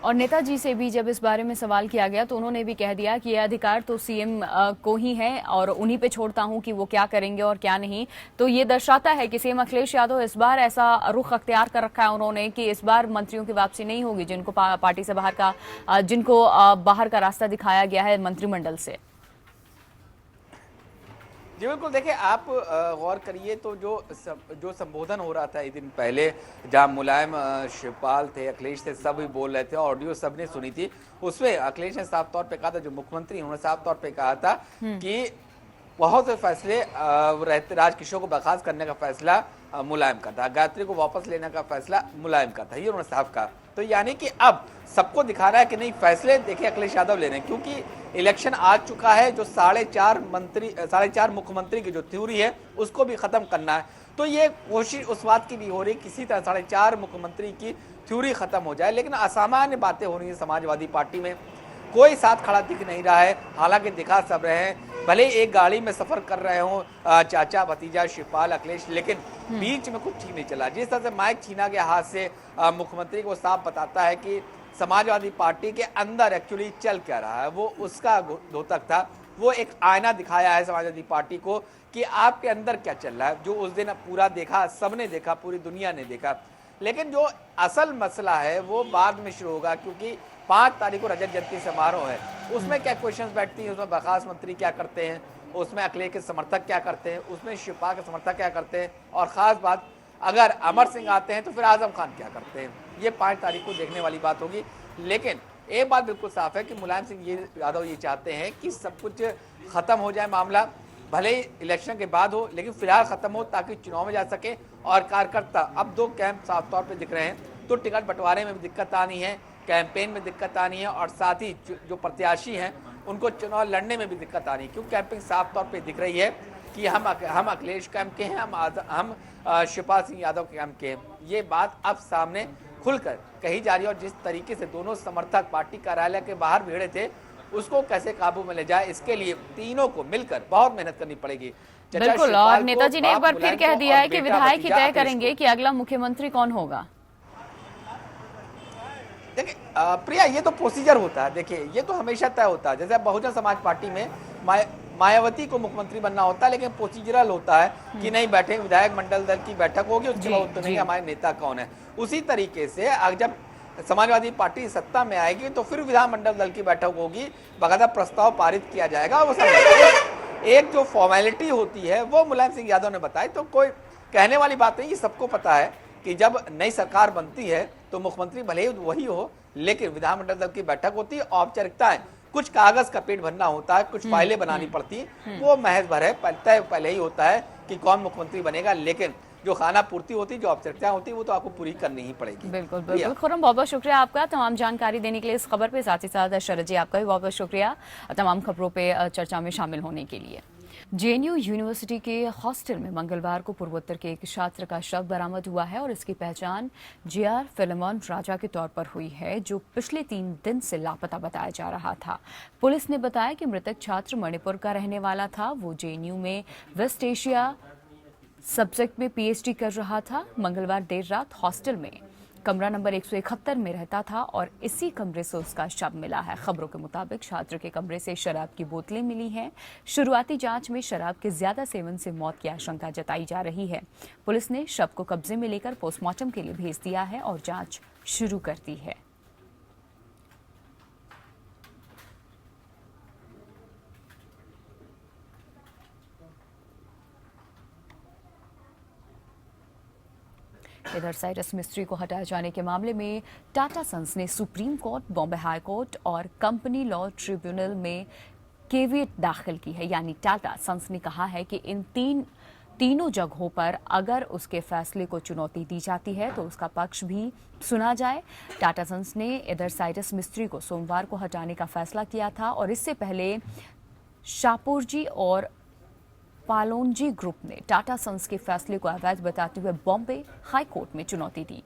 और नेताजी से भी जब इस बारे में सवाल किया गया तो उन्होंने भी कह दिया कि यह अधिकार तो सीएम को ही है और उन्हीं पे छोड़ता हूं कि वो क्या करेंगे और क्या नहीं। तो ये दर्शाता है कि सीएम अखिलेश यादव इस बार ऐसा रुख अख्तियार कर रखा है उन्होंने कि इस बार मंत्रियों की वापसी नहीं होगी जिनको पार्टी से बाहर का जिनको बाहर का रास्ता दिखाया गया है मंत्रिमंडल से। जी बिल्कुल, देखिए आप गौर करिए तो जो संबोधन हो रहा था एक दिन पहले, जहां मुलायम, शिवपाल थे, अखिलेश थे, सब ही बोल रहे थे, ऑडियो सबने सुनी थी। उसमें अखिलेश ने साफ तौर पे कहा था, जो मुख्यमंत्री उन्होंने साफ तौर पे कहा था कि बहुत से फैसले रहते, राजकिशोर को बर्खास्त करने का फैसला मुलायम का था, गायत्री को वापस लेने का फैसला मुलायम का था, ये उन्होंने साफ कहा। तो यानी कि अब सबको दिखा रहा है कि नहीं, फैसले देखिए अखिलेश यादव ले रहे हैं, क्योंकि इलेक्शन आ चुका है। जो 4.5 मुख्यमंत्री की जो थ्योरी है उसको भी खत्म करना है। तो ये कोशिश उस बात की भी हो रही है किसी तरह 4.5 मुख्यमंत्री की थ्योरी खत्म हो जाए। लेकिन असामान्य बातें हो रही है समाजवादी पार्टी में, कोई साथ खड़ा दिख नहीं रहा है। हालांकि दिखा सब रहे हैं, भले एक गाड़ी में सफर कर रहे हो चाचा भतीजा शिवपाल अखिलेश, लेकिन बीच में कुछ ठीक नहीं चला। जिस तरह से माइक छीना गया हाथ से, मुख्यमंत्री को साफ बताता है कि समाजवादी पार्टी के अंदर एक्चुअली चल क्या रहा है, वो उसका द्योतक था। वो एक आईना दिखाया है समाजवादी पार्टी को कि आपके अंदर क्या चल रहा है, जो उस दिन पूरा देखा, सबने देखा, पूरी दुनिया ने देखा। लेकिन जो असल मसला है वो बाद में शुरू होगा, क्योंकि 5 तारीख को रजत जयंती समारोह है। उसमें क्या क्वेश्चंस बैठती हैं, उसमें बर्खास्त मंत्री क्या करते हैं, उसमें अखिलेश के समर्थक क्या करते हैं, उसमें शिवपाल के समर्थक क्या करते हैं, और ख़ास बात अगर अमर सिंह आते हैं तो फिर आजम खान क्या करते हैं। ये 5 तारीख को देखने वाली बात होगी। लेकिन एक बात बिल्कुल साफ है कि मुलायम सिंह यादव ये चाहते हैं कि सब कुछ खत्म हो जाए मामला, भले ही इलेक्शन के बाद हो, लेकिन फिलहाल खत्म हो ताकि चुनाव में जा सके। और कार्यकर्ता, अब 2 कैंप साफ तौर पे दिख रहे हैं, तो टिकट बंटवारे में भी दिक्कत आनी है, कैंपेन में दिक्कत आनी है, और साथ ही जो प्रत्याशी हैं उनको चुनाव लड़ने में भी दिक्कत आ रही है, क्योंकि कैंपिंग साफ तौर पे दिख रही है कि हम अखिलेश कैंप के हैं, हम शिवपाल सिंह यादव के कैंप के हैं। ये बात अब सामने खुलकर कही जा रही है और जिस तरीके से दोनों समर्थक पार्टी कार्यालय के बाहर भिड़े थे उसको कैसे काबू में ले जाए, इसके लिए तीनों को मिलकर बहुत मेहनत करनी पड़ेगी। बिल्कुल, और नेताजी ने एक बार फिर कह दिया है कि विधायक ही तय करेंगे कि अगला मुख्यमंत्री कौन होगा। देखिए प्रिया, ये तो प्रोसीजर होता है, देखिए ये तो हमेशा तय होता है। जैसे बहुजन समाज पार्टी में मायावती को मुख्यमंत्री बनना होता है, लेकिन प्रोसीजरल होता है कि नहीं बैठे, विधायक मंडल दल की बैठक होगी, उसके बाद तो नहीं हमारे नेता कौन है। उसी तरीके से जब समाजवादी पार्टी सत्ता में आएगी तो फिर विधानमंडल दल की बैठक होगी, बाकायदा प्रस्ताव पारित किया जाएगा। वो सब एक जो फॉर्मेलिटी होती है वो मुलायम सिंह यादव ने बताई, तो कोई कहने वाली बात नहीं, सबको पता है कि जब नई सरकार बनती है तो मुख्यमंत्री भले ही वही हो, लेकिन विधानमंडल दल की बैठक होती है, औपचारिकताएं, कुछ कागज का पेट भरना होता है, कुछ फाइलें बनानी पड़ती, वो महज भर है, तय पहले ही होता है कि कौन मुख्यमंत्री बनेगा, लेकिन जो खाना पूर्ति होती, जो औपचारिकताएं होती, वो तो आपको पूरी करनी ही पड़ेगी। बिल्कुल बिल्कुल खुर्रम, बहुत बहुत शुक्रिया आपका तमाम जानकारी देने के लिए इस खबर पे, साथ ही साथ शरद जी आपका भी बहुत बहुत शुक्रिया तमाम खबरों पे चर्चा में शामिल होने के लिए। जेएनयू यूनिवर्सिटी के हॉस्टल में मंगलवार को पूर्वोत्तर के एक छात्र का शव बरामद हुआ है और इसकी पहचान जेआर फिलेमॉन राजा के तौर पर हुई है, जो पिछले 3 दिन से लापता बताया जा रहा था। पुलिस ने बताया कि मृतक छात्र मणिपुर का रहने वाला था। वो जेएनयू में वेस्ट एशिया सब्जेक्ट में पीएचडी कर रहा था। मंगलवार देर रात हॉस्टल में कमरा नंबर 171 में रहता था और इसी कमरे से उसका शव मिला है। खबरों के मुताबिक छात्र के कमरे से शराब की बोतलें मिली हैं। शुरुआती जांच में शराब के ज्यादा सेवन से मौत की आशंका जताई जा रही है। पुलिस ने शव को कब्जे में लेकर पोस्टमार्टम के लिए भेज दिया है और जांच शुरू कर दी है। इधर साइरस मिस्त्री को हटाए जाने के मामले में टाटा सन्स ने supreme court, Bombay high court और कंपनी लॉ ट्रिब्यूनल में केवियट दाखिल की है। यानी टाटा सन्स ने कहा है कि इन तीनों जगहों पर अगर उसके फैसले को चुनौती दी जाती है तो उसका पक्ष भी सुना जाए। टाटा सन्स ने इधर साइरस मिस्त्री को सोमवार को हटाने का फैसला किया था और इससे पहले शाहपुरजी और पालोनजी ग्रुप ने टाटा सन्स के फैसले को अवैध बताते हुए बॉम्बे हाई कोर्ट में चुनौती दी।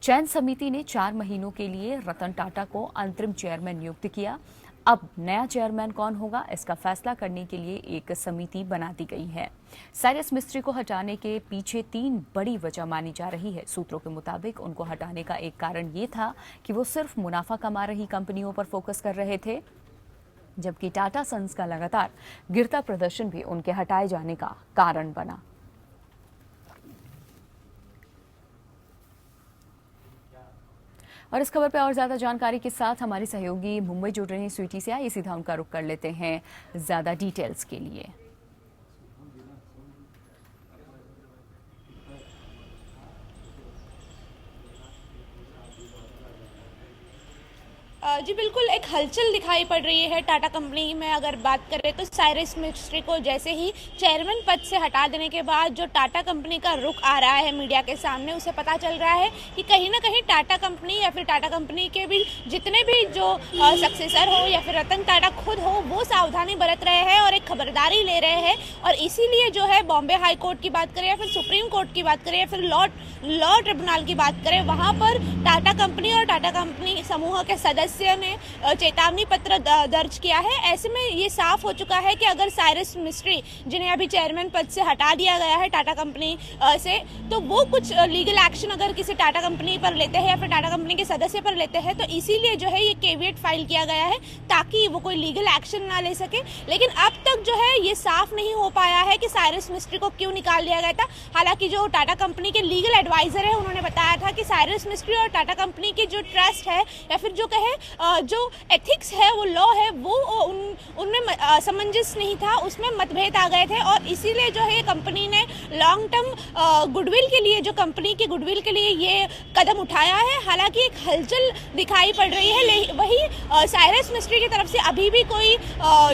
चयन समिति ने 4 महीनों के लिए रतन टाटा को अंतरिम चेयरमैन नियुक्त किया। अब नया चेयरमैन कौन होगा, इसका फैसला करने के लिए एक समिति बना दी गई है। साइरस मिस्त्री को हटाने के पीछे 3 बड़ी वजह मानी जा रही है। सूत्रों के मुताबिक उनको हटाने का एक कारण ये था कि वो सिर्फ मुनाफा कमा रही कंपनियों पर फोकस कर रहे थे, जबकि टाटा सन्स का लगातार गिरता प्रदर्शन भी उनके हटाए जाने का कारण बना। और इस खबर पे और ज्यादा जानकारी के साथ हमारी सहयोगी मुंबई जुड़ रही स्वीटी से, आइए सीधा उनका रुख कर लेते हैं ज्यादा डिटेल्स के लिए। जी बिल्कुल, एक हलचल दिखाई पड़ रही है टाटा कंपनी में। अगर बात करें तो साइरस मिस्त्री को जैसे ही चेयरमैन पद से हटा देने के बाद जो टाटा कंपनी का रुख आ रहा है मीडिया के सामने, उसे पता चल रहा है कि कहीं ना कहीं टाटा कंपनी या फिर टाटा कंपनी के भी जितने भी जो सक्सेसर हो या फिर रतन टाटा खुद हो, वो सावधानी बरत रहे हैं और एक खबरदारी ले रहे हैं। और इसीलिए जो है बॉम्बे हाई कोर्ट की बात करें या फिर सुप्रीम कोर्ट की बात करें या फिर लॉ ट्रिब्यूनल की बात करें, वहाँ पर टाटा कंपनी और टाटा कंपनी समूह के सदस्य ने चेतावनी पत्र दर्ज किया है। ऐसे में ये साफ हो चुका है कि अगर साइरस मिस्त्री, जिन्हें अभी चेयरमैन पद से हटा दिया गया है टाटा कंपनी से, तो वो कुछ लीगल एक्शन अगर किसी टाटा कंपनी पर लेते हैं या फिर टाटा कंपनी के सदस्य पर लेते हैं, तो इसीलिए जो है ये केवियट फाइल किया गया है ताकि वो कोई लीगल एक्शन ना ले सके। लेकिन अब तक जो है ये साफ नहीं हो पाया है कि साइरस मिस्त्री को क्यों निकाल दिया गया था। हालांकि जो टाटा कंपनी के लीगल एडवाइजर है, उन्होंने बताया था कि साइरस मिस्त्री और टाटा कंपनी की जो ट्रस्ट है या फिर जो कहे जो एथिक्स है, वो लॉ है, वो उनमें सामंजस्य नहीं था, उसमें मतभेद आ गए थे और इसीलिए जो है कंपनी ने लॉन्ग टर्म गुडविल के लिए, जो कंपनी की गुडविल के लिए ये कदम उठाया है। हालांकि एक हलचल दिखाई पड़ रही है। वही साइरस मिस्त्री की तरफ से अभी भी कोई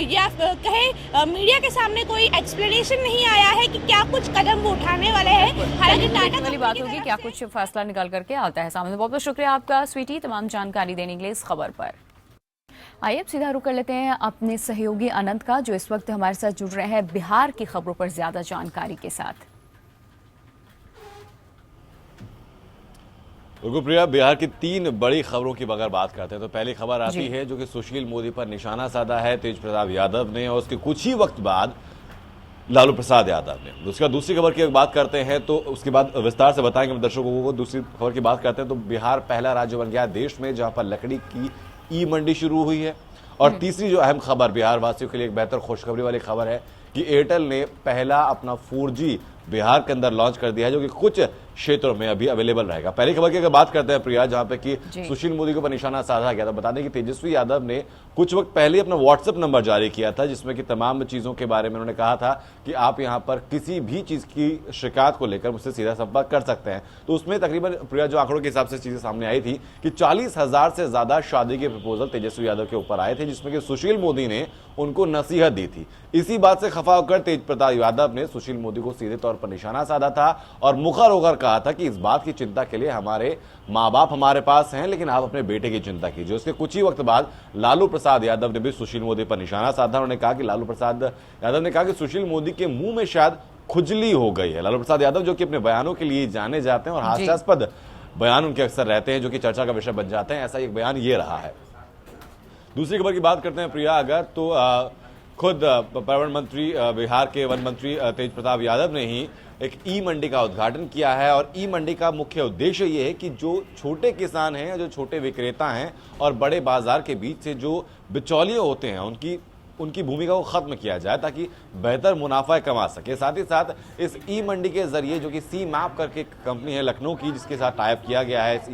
या कहे मीडिया के सामने कोई एक्सप्लेनेशन नहीं आया है कि क्या कुछ कदम वो उठाने वाले हैं। हालांकि टाटा वाली बात होगी क्या कुछ फैसला निकाल करके आता है सामने। बहुत बहुत शुक्रिया आपका स्वीटी, तमाम जानकारी देने के लिए इस खबर पर। आइए अब सीधा रुख कर लेते हैं अपने सहयोगी अनंत का, जो इस वक्त हमारे साथ जुड़ रहे हैं बिहार की खबरों पर ज्यादा जानकारी के साथ। बिल्कुल प्रिया, बिहार की 3 बड़ी खबरों की अगर बात करते हैं तो पहली खबर आती है जो कि सुशील मोदी पर निशाना साधा है तेज प्रताप यादव ने, और उसके कुछ ही वक्त बाद लालू प्रसाद यादव ने। उसका दूसरी खबर की बात करते हैं तो उसके बाद विस्तार से बताएंगे हम दर्शकों को। दूसरी खबर की बात करते हैं तो बिहार पहला राज्य बन गया देश में जहां पर लकड़ी की ई मंडी शुरू हुई है। और तीसरी जो अहम खबर बिहार वासियों के लिए एक बेहतर खुशखबरी वाली खबर है कि एयरटेल ने पहला अपना 4G बिहार के अंदर लॉन्च कर दिया है, जो कि कुछ क्षेत्रों में अभी अवेलेबल रहेगा। पहली खबर की अगर बात करते हैं प्रिया, जहां पे कि सुशील मोदी को पर निशाना साधा गया था। बता दें कि तेजस्वी यादव ने कुछ वक्त पहले अपना व्हाट्सएप नंबर जारी किया था, जिसमें कि तमाम चीजों के बारे में उन्होंने कहा था कि आप यहां पर किसी भी चीज की शिकायत को लेकर मुझसे सीधा संपर्क कर सकते हैं। तो उसमें तकरीबन प्रिया जो आंकड़ों के हिसाब से चीजें सामने आई थी कि 40,000 से ज्यादा शादी के प्रपोजल तेजस्वी यादव के ऊपर आए थे, जिसमें कि सुशील मोदी ने उनको नसीहत दी थी। इसी बात से खफा होकर तेज प्रताप यादव ने सुशील मोदी को सीधे तौर पर निशाना साधा था और मुखर होकर कहा था कि इस बात की चिंता के लिए हमारे माँ बाप हमारे पास हैं, लेकिन आप अपने बेटे की चिंता कीजिए। उसके कुछ ही वक्त बाद लालू प्रसाद यादव ने भी सुशील मोदी पर निशाना साधा। उन्होंने कहा कि लालू प्रसाद यादव ने कहा कि सुशील मोदी के मुंह में शायद खुजली हो गई है। लालू प्रसाद यादव जो कि अपने बयानों के लिए जाने जाते हैं और हास्यास्पद बयान उनके अक्सर रहते हैं जो कि चर्चा का विषय बन जाते हैं, ऐसा एक बयान ये रहा है। दूसरी खबर की बात करते हैं प्रिया अगर तो खुद पर्यावरण मंत्री बिहार के वन मंत्री तेज प्रताप यादव ने ही एक ई मंडी का उद्घाटन किया है। और ई मंडी का मुख्य उद्देश्य ये है कि जो छोटे किसान हैं, जो छोटे विक्रेता हैं और बड़े बाजार के बीच से जो बिचौलिए होते हैं उनकी भूमिका को खत्म किया जाए ताकि बेहतर मुनाफा कमा सके। साथ ही साथ इस ई मंडी के जरिए जो कि सी मैप करके कंपनी है लखनऊ की, जिसके साथ टाइप किया गया है इस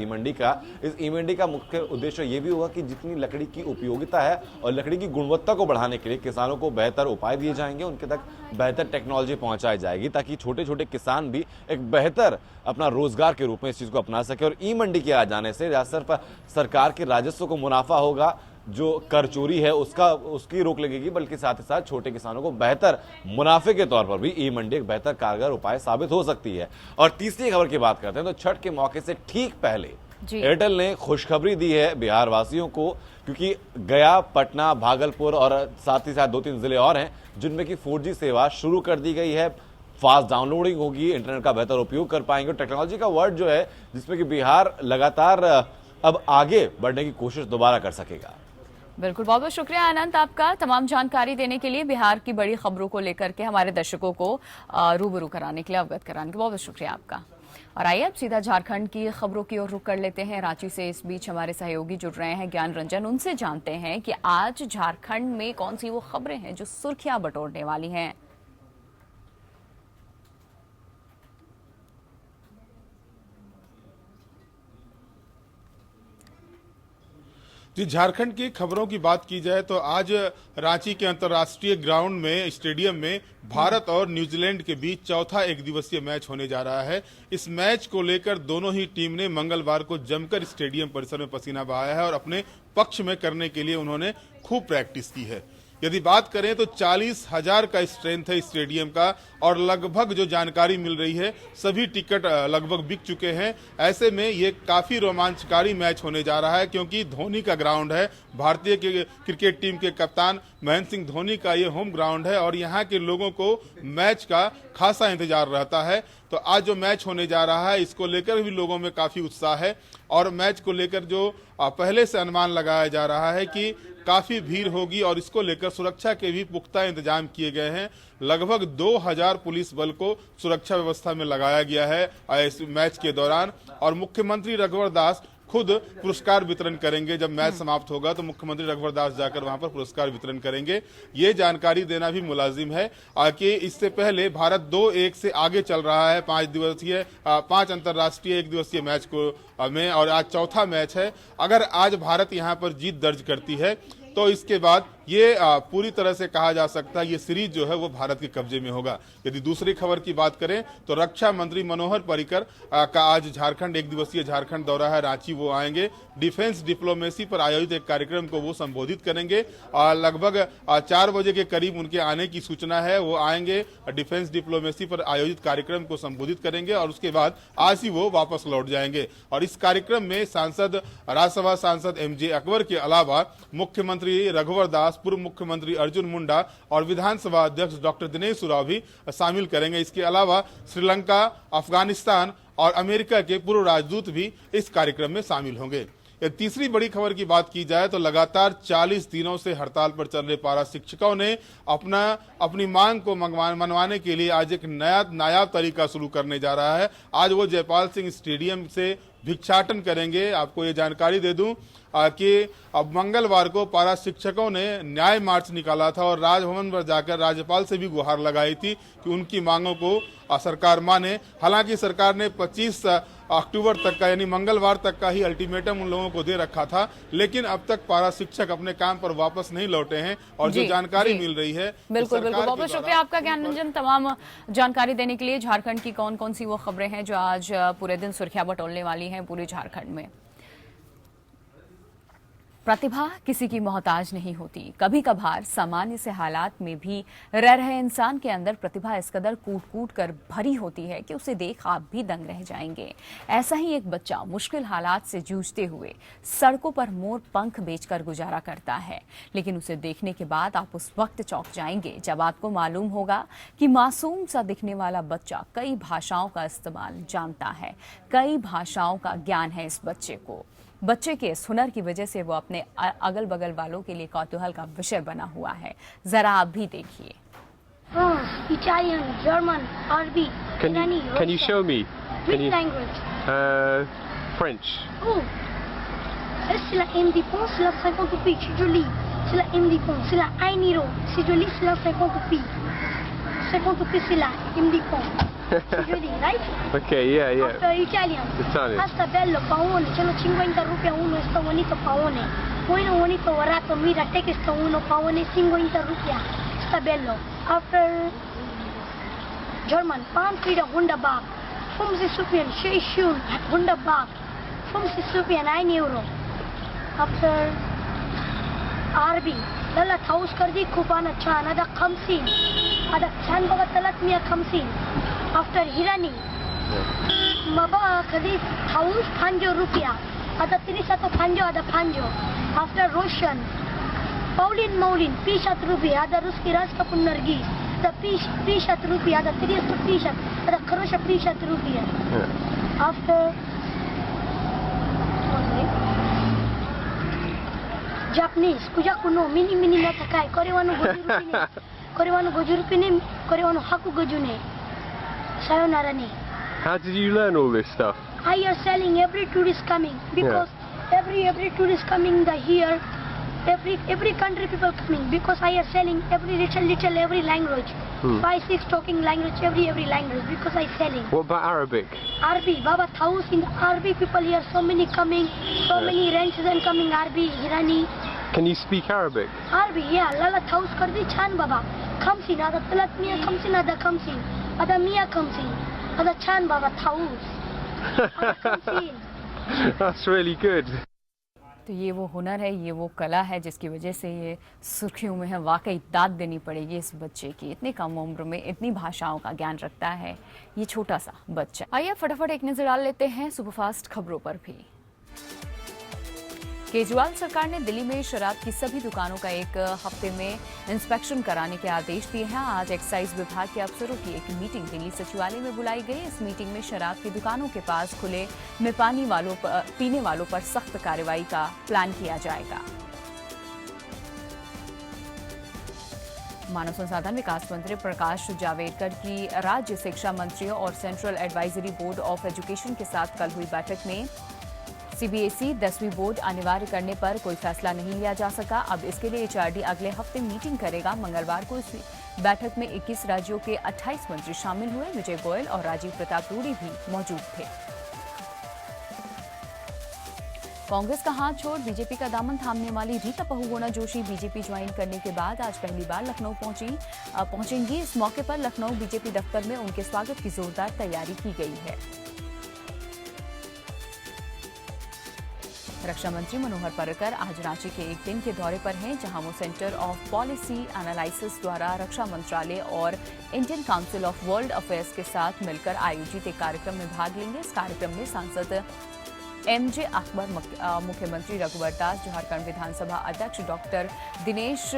ई मंडी का मुख्य उद्देश्य ये भी होगा कि जितनी लकड़ी की उपयोगिता है और लकड़ी की गुणवत्ता को बढ़ाने के लिए किसानों को बेहतर उपाय दिए जाएंगे, उनके तक बेहतर टेक्नोलॉजी पहुंचाई जाएगी ताकि छोटे छोटे किसान भी एक बेहतर अपना रोजगार के रूप में इस चीज को अपना सके। और ई मंडी के आ जाने से न सिर्फ सरकार के राजस्व को मुनाफा होगा, जो कर चोरी है उसकी रोक लगेगी, बल्कि साथ ही साथ छोटे किसानों को बेहतर मुनाफे के तौर पर भी ई मंडी एक बेहतर कारगर उपाय साबित हो सकती है। और तीसरी खबर की बात करते हैं तो छठ के मौके से ठीक पहले एयरटेल ने खुशखबरी दी है बिहार वासियों को, क्योंकि गया, पटना, भागलपुर और साथ ही साथ 2-3 जिले और हैं जिनमें की 4G सेवा शुरू कर दी गई है। फास्ट डाउनलोडिंग होगी, इंटरनेट का बेहतर उपयोग कर पाएंगे। टेक्नोलॉजी का वर्ड जो है जिसमें कि बिहार लगातार अब आगे बढ़ने की कोशिश दोबारा कर सकेगा। बिल्कुल, बहुत बहुत शुक्रिया अनंत आपका तमाम जानकारी देने के लिए, बिहार की बड़ी खबरों को लेकर के हमारे दर्शकों को रूबरू कराने के लिए, अवगत कराने के लिए बहुत बहुत शुक्रिया आपका। और आइए अब सीधा झारखंड की खबरों की ओर रुख कर लेते हैं। रांची से इस बीच हमारे सहयोगी जुड़ रहे हैं ज्ञान रंजन, उनसे जानते हैं कि आज झारखंड में कौन सी वो खबरें हैं जो सुर्खियां बटोरने वाली हैं। जी, झारखंड की खबरों की बात की जाए तो आज रांची के अंतर्राष्ट्रीय ग्राउंड में स्टेडियम में भारत और न्यूजीलैंड के बीच चौथा एक दिवसीय मैच होने जा रहा है। इस मैच को लेकर दोनों ही टीम ने मंगलवार को जमकर स्टेडियम परिसर में पसीना बहाया है और अपने पक्ष में करने के लिए उन्होंने खूब प्रैक्टिस की है। यदि बात करें तो 40,000 का स्ट्रेंथ है स्टेडियम का और लगभग जो जानकारी मिल रही है सभी टिकट लगभग बिक चुके हैं। ऐसे में ये काफी रोमांचकारी मैच होने जा रहा है क्योंकि धोनी का ग्राउंड है, भारतीय क्रिकेट टीम के कप्तान महेंद्र सिंह धोनी का ये होम ग्राउंड है और यहाँ के लोगों को मैच का खासा इंतजार रहता है। तो आज जो मैच होने जा रहा है इसको लेकर भी लोगों में काफी उत्साह है और मैच को लेकर जो पहले से अनुमान लगाया जा रहा है कि काफी भीड़ होगी और इसको लेकर सुरक्षा के भी पुख्ता इंतजाम किए गए हैं। लगभग 2000 पुलिस बल को सुरक्षा व्यवस्था में लगाया गया है इस मैच के दौरान। और मुख्यमंत्री रघुवर दास खुद पुरस्कार वितरण करेंगे। जब मैच समाप्त होगा तो मुख्यमंत्री रघुवर दास जाकर वहां पर पुरस्कार वितरण करेंगे। ये जानकारी देना भी मुलाजिम है कि इससे पहले भारत 2-1 से आगे चल रहा है 5 अंतर्राष्ट्रीय एक दिवसीय मैच को में और आज चौथा मैच है। अगर आज भारत यहां पर जीत दर्ज करती है तो इसके बाद ये पूरी तरह से कहा जा सकता है ये सीरीज जो है वो भारत के कब्जे में होगा। यदि दूसरी खबर की बात करें तो रक्षा मंत्री मनोहर पर्रिकर का आज झारखंड, एक दिवसीय झारखंड दौरा है, रांची वो आएंगे। डिफेंस डिप्लोमेसी पर आयोजित एक कार्यक्रम को वो संबोधित करेंगे। लगभग 4 बजे के करीब उनके आने की सूचना है। वो आएंगे, डिफेंस डिप्लोमेसी पर आयोजित कार्यक्रम को संबोधित करेंगे और उसके बाद आज ही वो वापस लौट जाएंगे। और इस कार्यक्रम में राज्यसभा सांसद MJ अकबर के अलावा मुख्यमंत्री रघुवर दास, पूर्व मुख्यमंत्री अर्जुन मुंडा और विधानसभा अध्यक्ष डॉक्टर दिनेश उरांव भी शामिल करेंगे। इसके अलावा श्रीलंका, अफगानिस्तान और अमेरिका के पूर्व राजदूत भी इस कार्यक्रम में शामिल होंगे। तीसरी बड़ी खबर की बात की जाए तो लगातार 40 दिनों से हड़ताल पर चल रहे पारा शिक्षकों ने अपनी मांग को मनवाने के लिए आज एक नायाब तरीका शुरू करने जा रहा है। आज वो जयपाल सिंह स्टेडियम से भिक्षाटन करेंगे। आपको ये जानकारी दे दूं कि अब मंगलवार को पारा शिक्षकों ने न्याय मार्च निकाला था और राजभवन पर जाकर राज्यपाल से भी गुहार लगाई थी कि उनकी मांगों को सरकार माने। हालांकि सरकार ने 25 अक्टूबर तक का यानी मंगलवार तक का ही अल्टीमेटम उन लोगों को दे रखा था, लेकिन अब तक पारा शिक्षक अपने काम पर वापस नहीं लौटे हैं। और जो जानकारी मिल रही है, बिल्कुल बहुत शुक्रिया आपका ज्ञान रंजन, तमाम जानकारी देने के लिए। झारखंड की कौन कौन सी वो खबरें हैं जो आज पूरे दिन सुर्खियां बटोरने वाली हैं पूरे झारखंड में। प्रतिभा किसी की मोहताज नहीं होती। कभी कभार सामान्य से हालात में भी रह रहे इंसान के अंदर प्रतिभा इस कदर कूट कूट कर भरी होती है कि उसे देख आप भी दंग रह जाएंगे। ऐसा ही एक बच्चा मुश्किल हालात से जूझते हुए सड़कों पर मोर पंख बेचकर गुजारा करता है, लेकिन उसे देखने के बाद आप उस वक्त चौंक जाएंगे जब आपको मालूम होगा कि मासूम सा दिखने वाला बच्चा कई भाषाओं का इस्तेमाल जानता है। कई भाषाओं का ज्ञान है इस बच्चे को। बच्चे के इस हुनर की वजह से वो अपने अगल बगल वालों के लिए कौतूहल का विषय बना हुआ है। जरा आप भी देखिए। Italian, German, Arabic, Irani, Can you show me? Which language? French. Oh, c'est la M des ponts, c'est la 50 pieds, c'est joli. C'est la M des ponts, c'est la 1 euro, c'est joli, c'est la 50 pieds. 50 pieds, c'est la M des ponts. C'est joli, right? Okay, yeah. After Italian. Italian. Sta bello, paone, sono 50 rupiah uno, sta bonito paone. Bueno, bonito, barato, mira, te che sta uno paone, 50 rupiah. Sta bello. After German, Panfrieda, wunderbar. 50 rupiah, schön, schön, wunderbar. 50 rupiah, 1 euro. After Arabic, lala thaus kar di kupana chan, ada 50. Ada chan baga talat mia 50. After Irani, Maba kadi thaus 50 rupiah. Ada 30 panjo, ada panjo. After Russian, Maulin, 50 rupiah. Ada Ruski ras ka punargis. Ada 50 rupiah. Ada 30 ada Croatia 50 rupiah. After Japanese, kuja kuno mini na takai. Korewano goju rupine, korewano haku goju ne. Sayonara ne. How did you learn all this stuff? I are selling every tourist coming because every tourist coming here. Every country people coming because I are selling every little every language. 5-6 talking language every language because I selling. What about Arabic? Arabic, Baba thousand Arabic people here, so many coming, so many ranches and coming Arabic, Irani. Can you speak Arabic? Arabic, yeah, lala thaus kardi chan baba. Khamsin, ada talat mia khamsin, ada khamsin, ada mia khamsin, ada chan baba thaus. Ada khamsin. That's really good. तो ये वो हुनर है, ये वो कला है जिसकी वजह से ये सुर्खियों में है। वाकई दाद देनी पड़ेगी इस बच्चे की, इतनी कम उम्र में इतनी भाषाओं का ज्ञान रखता है ये छोटा सा बच्चा। आइए फटाफट एक नजर डाल लेते हैं सुपरफास्ट खबरों पर भी। केजरीवाल सरकार ने दिल्ली में शराब की सभी दुकानों का एक हफ्ते में इंस्पेक्शन कराने के आदेश दिए हैं। आज एक्साइज विभाग के अफसरों की एक मीटिंग दिल्ली सचिवालय में बुलाई गई। इस मीटिंग में शराब की दुकानों के पास खुले में पीने वालों पर सख्त कार्रवाई का प्लान किया जाएगा। मानव संसाधन विकास मंत्री प्रकाश जावड़ेकर की राज्य शिक्षा मंत्रियों और central advisory board of education के साथ कल हुई बैठक में सीबीएसई 10वीं बोर्ड अनिवार्य करने पर कोई फैसला नहीं लिया जा सका। अब इसके लिए एचआरडी अगले हफ्ते मीटिंग करेगा। मंगलवार को इस बैठक में 21 राज्यों के 28 मंत्री शामिल हुए। विजय गोयल और राजीव प्रताप रूडी भी मौजूद थे। कांग्रेस का हाथ छोड़ बीजेपी का दामन थामने वाली रीता बहुगुणा जोशी बीजेपी ज्वाइन करने के बाद आज पहली बार लखनऊ पहुंचेंगी। इस मौके पर लखनऊ बीजेपी दफ्तर में उनके स्वागत की जोरदार तैयारी की गई है। रक्षा मंत्री मनोहर पर्रिकर आज रांची के एक दिन के दौरे पर हैं, जहां वो सेंटर ऑफ पॉलिसी एनालिसिस द्वारा रक्षा मंत्रालय और Indian council of world affairs के साथ मिलकर आयोजित एक कार्यक्रम में भाग लेंगे। इस कार्यक्रम में सांसद एमजे अकबर, मुख्यमंत्री रघुवर दास, झारखंड विधानसभा अध्यक्ष डॉक्टर दिनेश,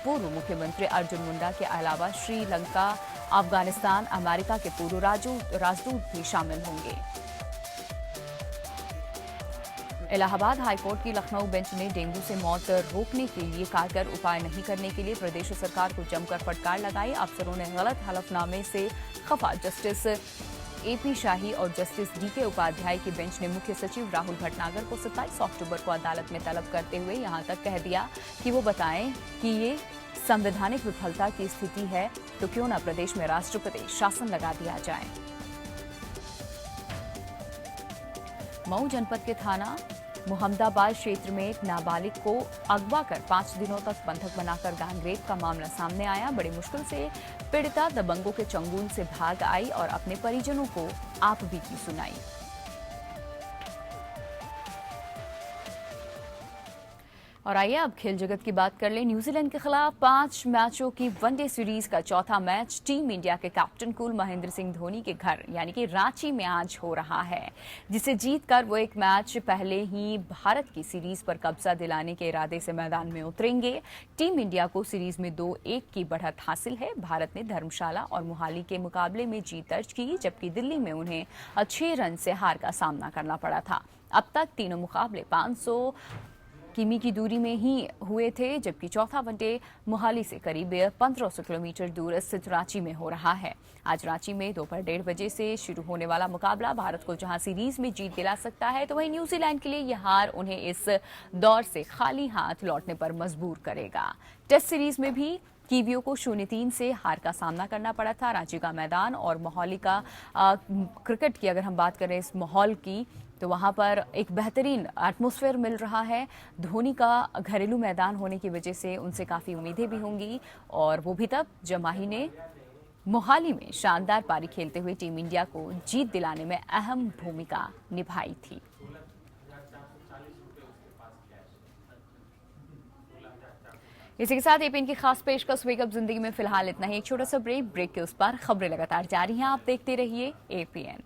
पूर्व मुख्यमंत्री अर्जुन मुंडा के अलावा श्रीलंका, अफगानिस्तान, अमेरिका के पूर्व राजदूत भी शामिल होंगे। इलाहाबाद हाईकोर्ट की लखनऊ बेंच ने डेंगू से मौत रोकने के लिए कारगर उपाय नहीं करने के लिए प्रदेश सरकार को जमकर फटकार लगाई। अफसरों ने गलत हलफनामे से खफा जस्टिस एपी शाही और जस्टिस डीके उपाध्याय की बेंच ने मुख्य सचिव राहुल भटनागर को 27 अक्टूबर को अदालत में तलब करते हुए यहां तक कह दिया कि वो बताएं कि ये संवैधानिक विफलता की स्थिति है तो क्यों न प्रदेश में राष्ट्रपति शासन लगा दिया जाए। मऊ जनपद के थाना मोहम्मदाबाद क्षेत्र में एक नाबालिग को अगवा कर 5 दिनों तक बंधक बनाकर गैंगरेप का मामला सामने आया। बड़ी मुश्किल से पीड़िता दबंगों के चंगुल से भाग आई और अपने परिजनों को आप बीती सुनाई। और आइए अब खेल जगत की बात कर लें। न्यूजीलैंड के खिलाफ 5 मैचों की वनडे सीरीज का चौथा मैच टीम इंडिया के कैप्टन कूल महेंद्र सिंह धोनी के घर यानी कि रांची में आज हो रहा है, जिसे जीतकर वो एक मैच पहले ही भारत की सीरीज पर कब्जा दिलाने के इरादे से मैदान में उतरेंगे। टीम इंडिया को सीरीज में 2-1 की बढ़त हासिल है। भारत ने धर्मशाला और मोहाली के मुकाबले में जीत दर्ज की, जबकि दिल्ली में उन्हें 6 रन से हार का सामना करना पड़ा था। अब तक तीनों मुकाबले 500 किमी की दूरी में ही हुए थे, जबकि चौथा वनडे मोहाली से करीब 1500 किलोमीटर दूर स्थित रांची में हो रहा है। आज रांची में दोपहर 1:30 बजे से शुरू होने वाला मुकाबला भारत को जहां सीरीज में जीत दिला सकता है, तो वहीं न्यूजीलैंड के लिए यह हार उन्हें इस दौर से खाली हाथ लौटने पर मजबूर करेगा। टेस्ट सीरीज में भी कीवियों को 0-3 से हार का सामना करना पड़ा था। रांची का मैदान और मोहाली का क्रिकेट की अगर हम बात करें इस माहौल की, तो वहां पर एक बेहतरीन एटमॉस्फेयर मिल रहा है। धोनी का घरेलू मैदान होने की वजह से उनसे काफ़ी उम्मीदें भी होंगी, और वो भी तब जब माही ने मोहाली में शानदार पारी खेलते हुए टीम इंडिया को जीत दिलाने में अहम भूमिका निभाई थी। इसी के साथ एपीएन की खास पेशकश वेकअप जिंदगी में फिलहाल इतना ही। एक छोटा सा ब्रेक के उस पर खबरें लगातार जारी हैं। आप देखते रहिए एपीएन।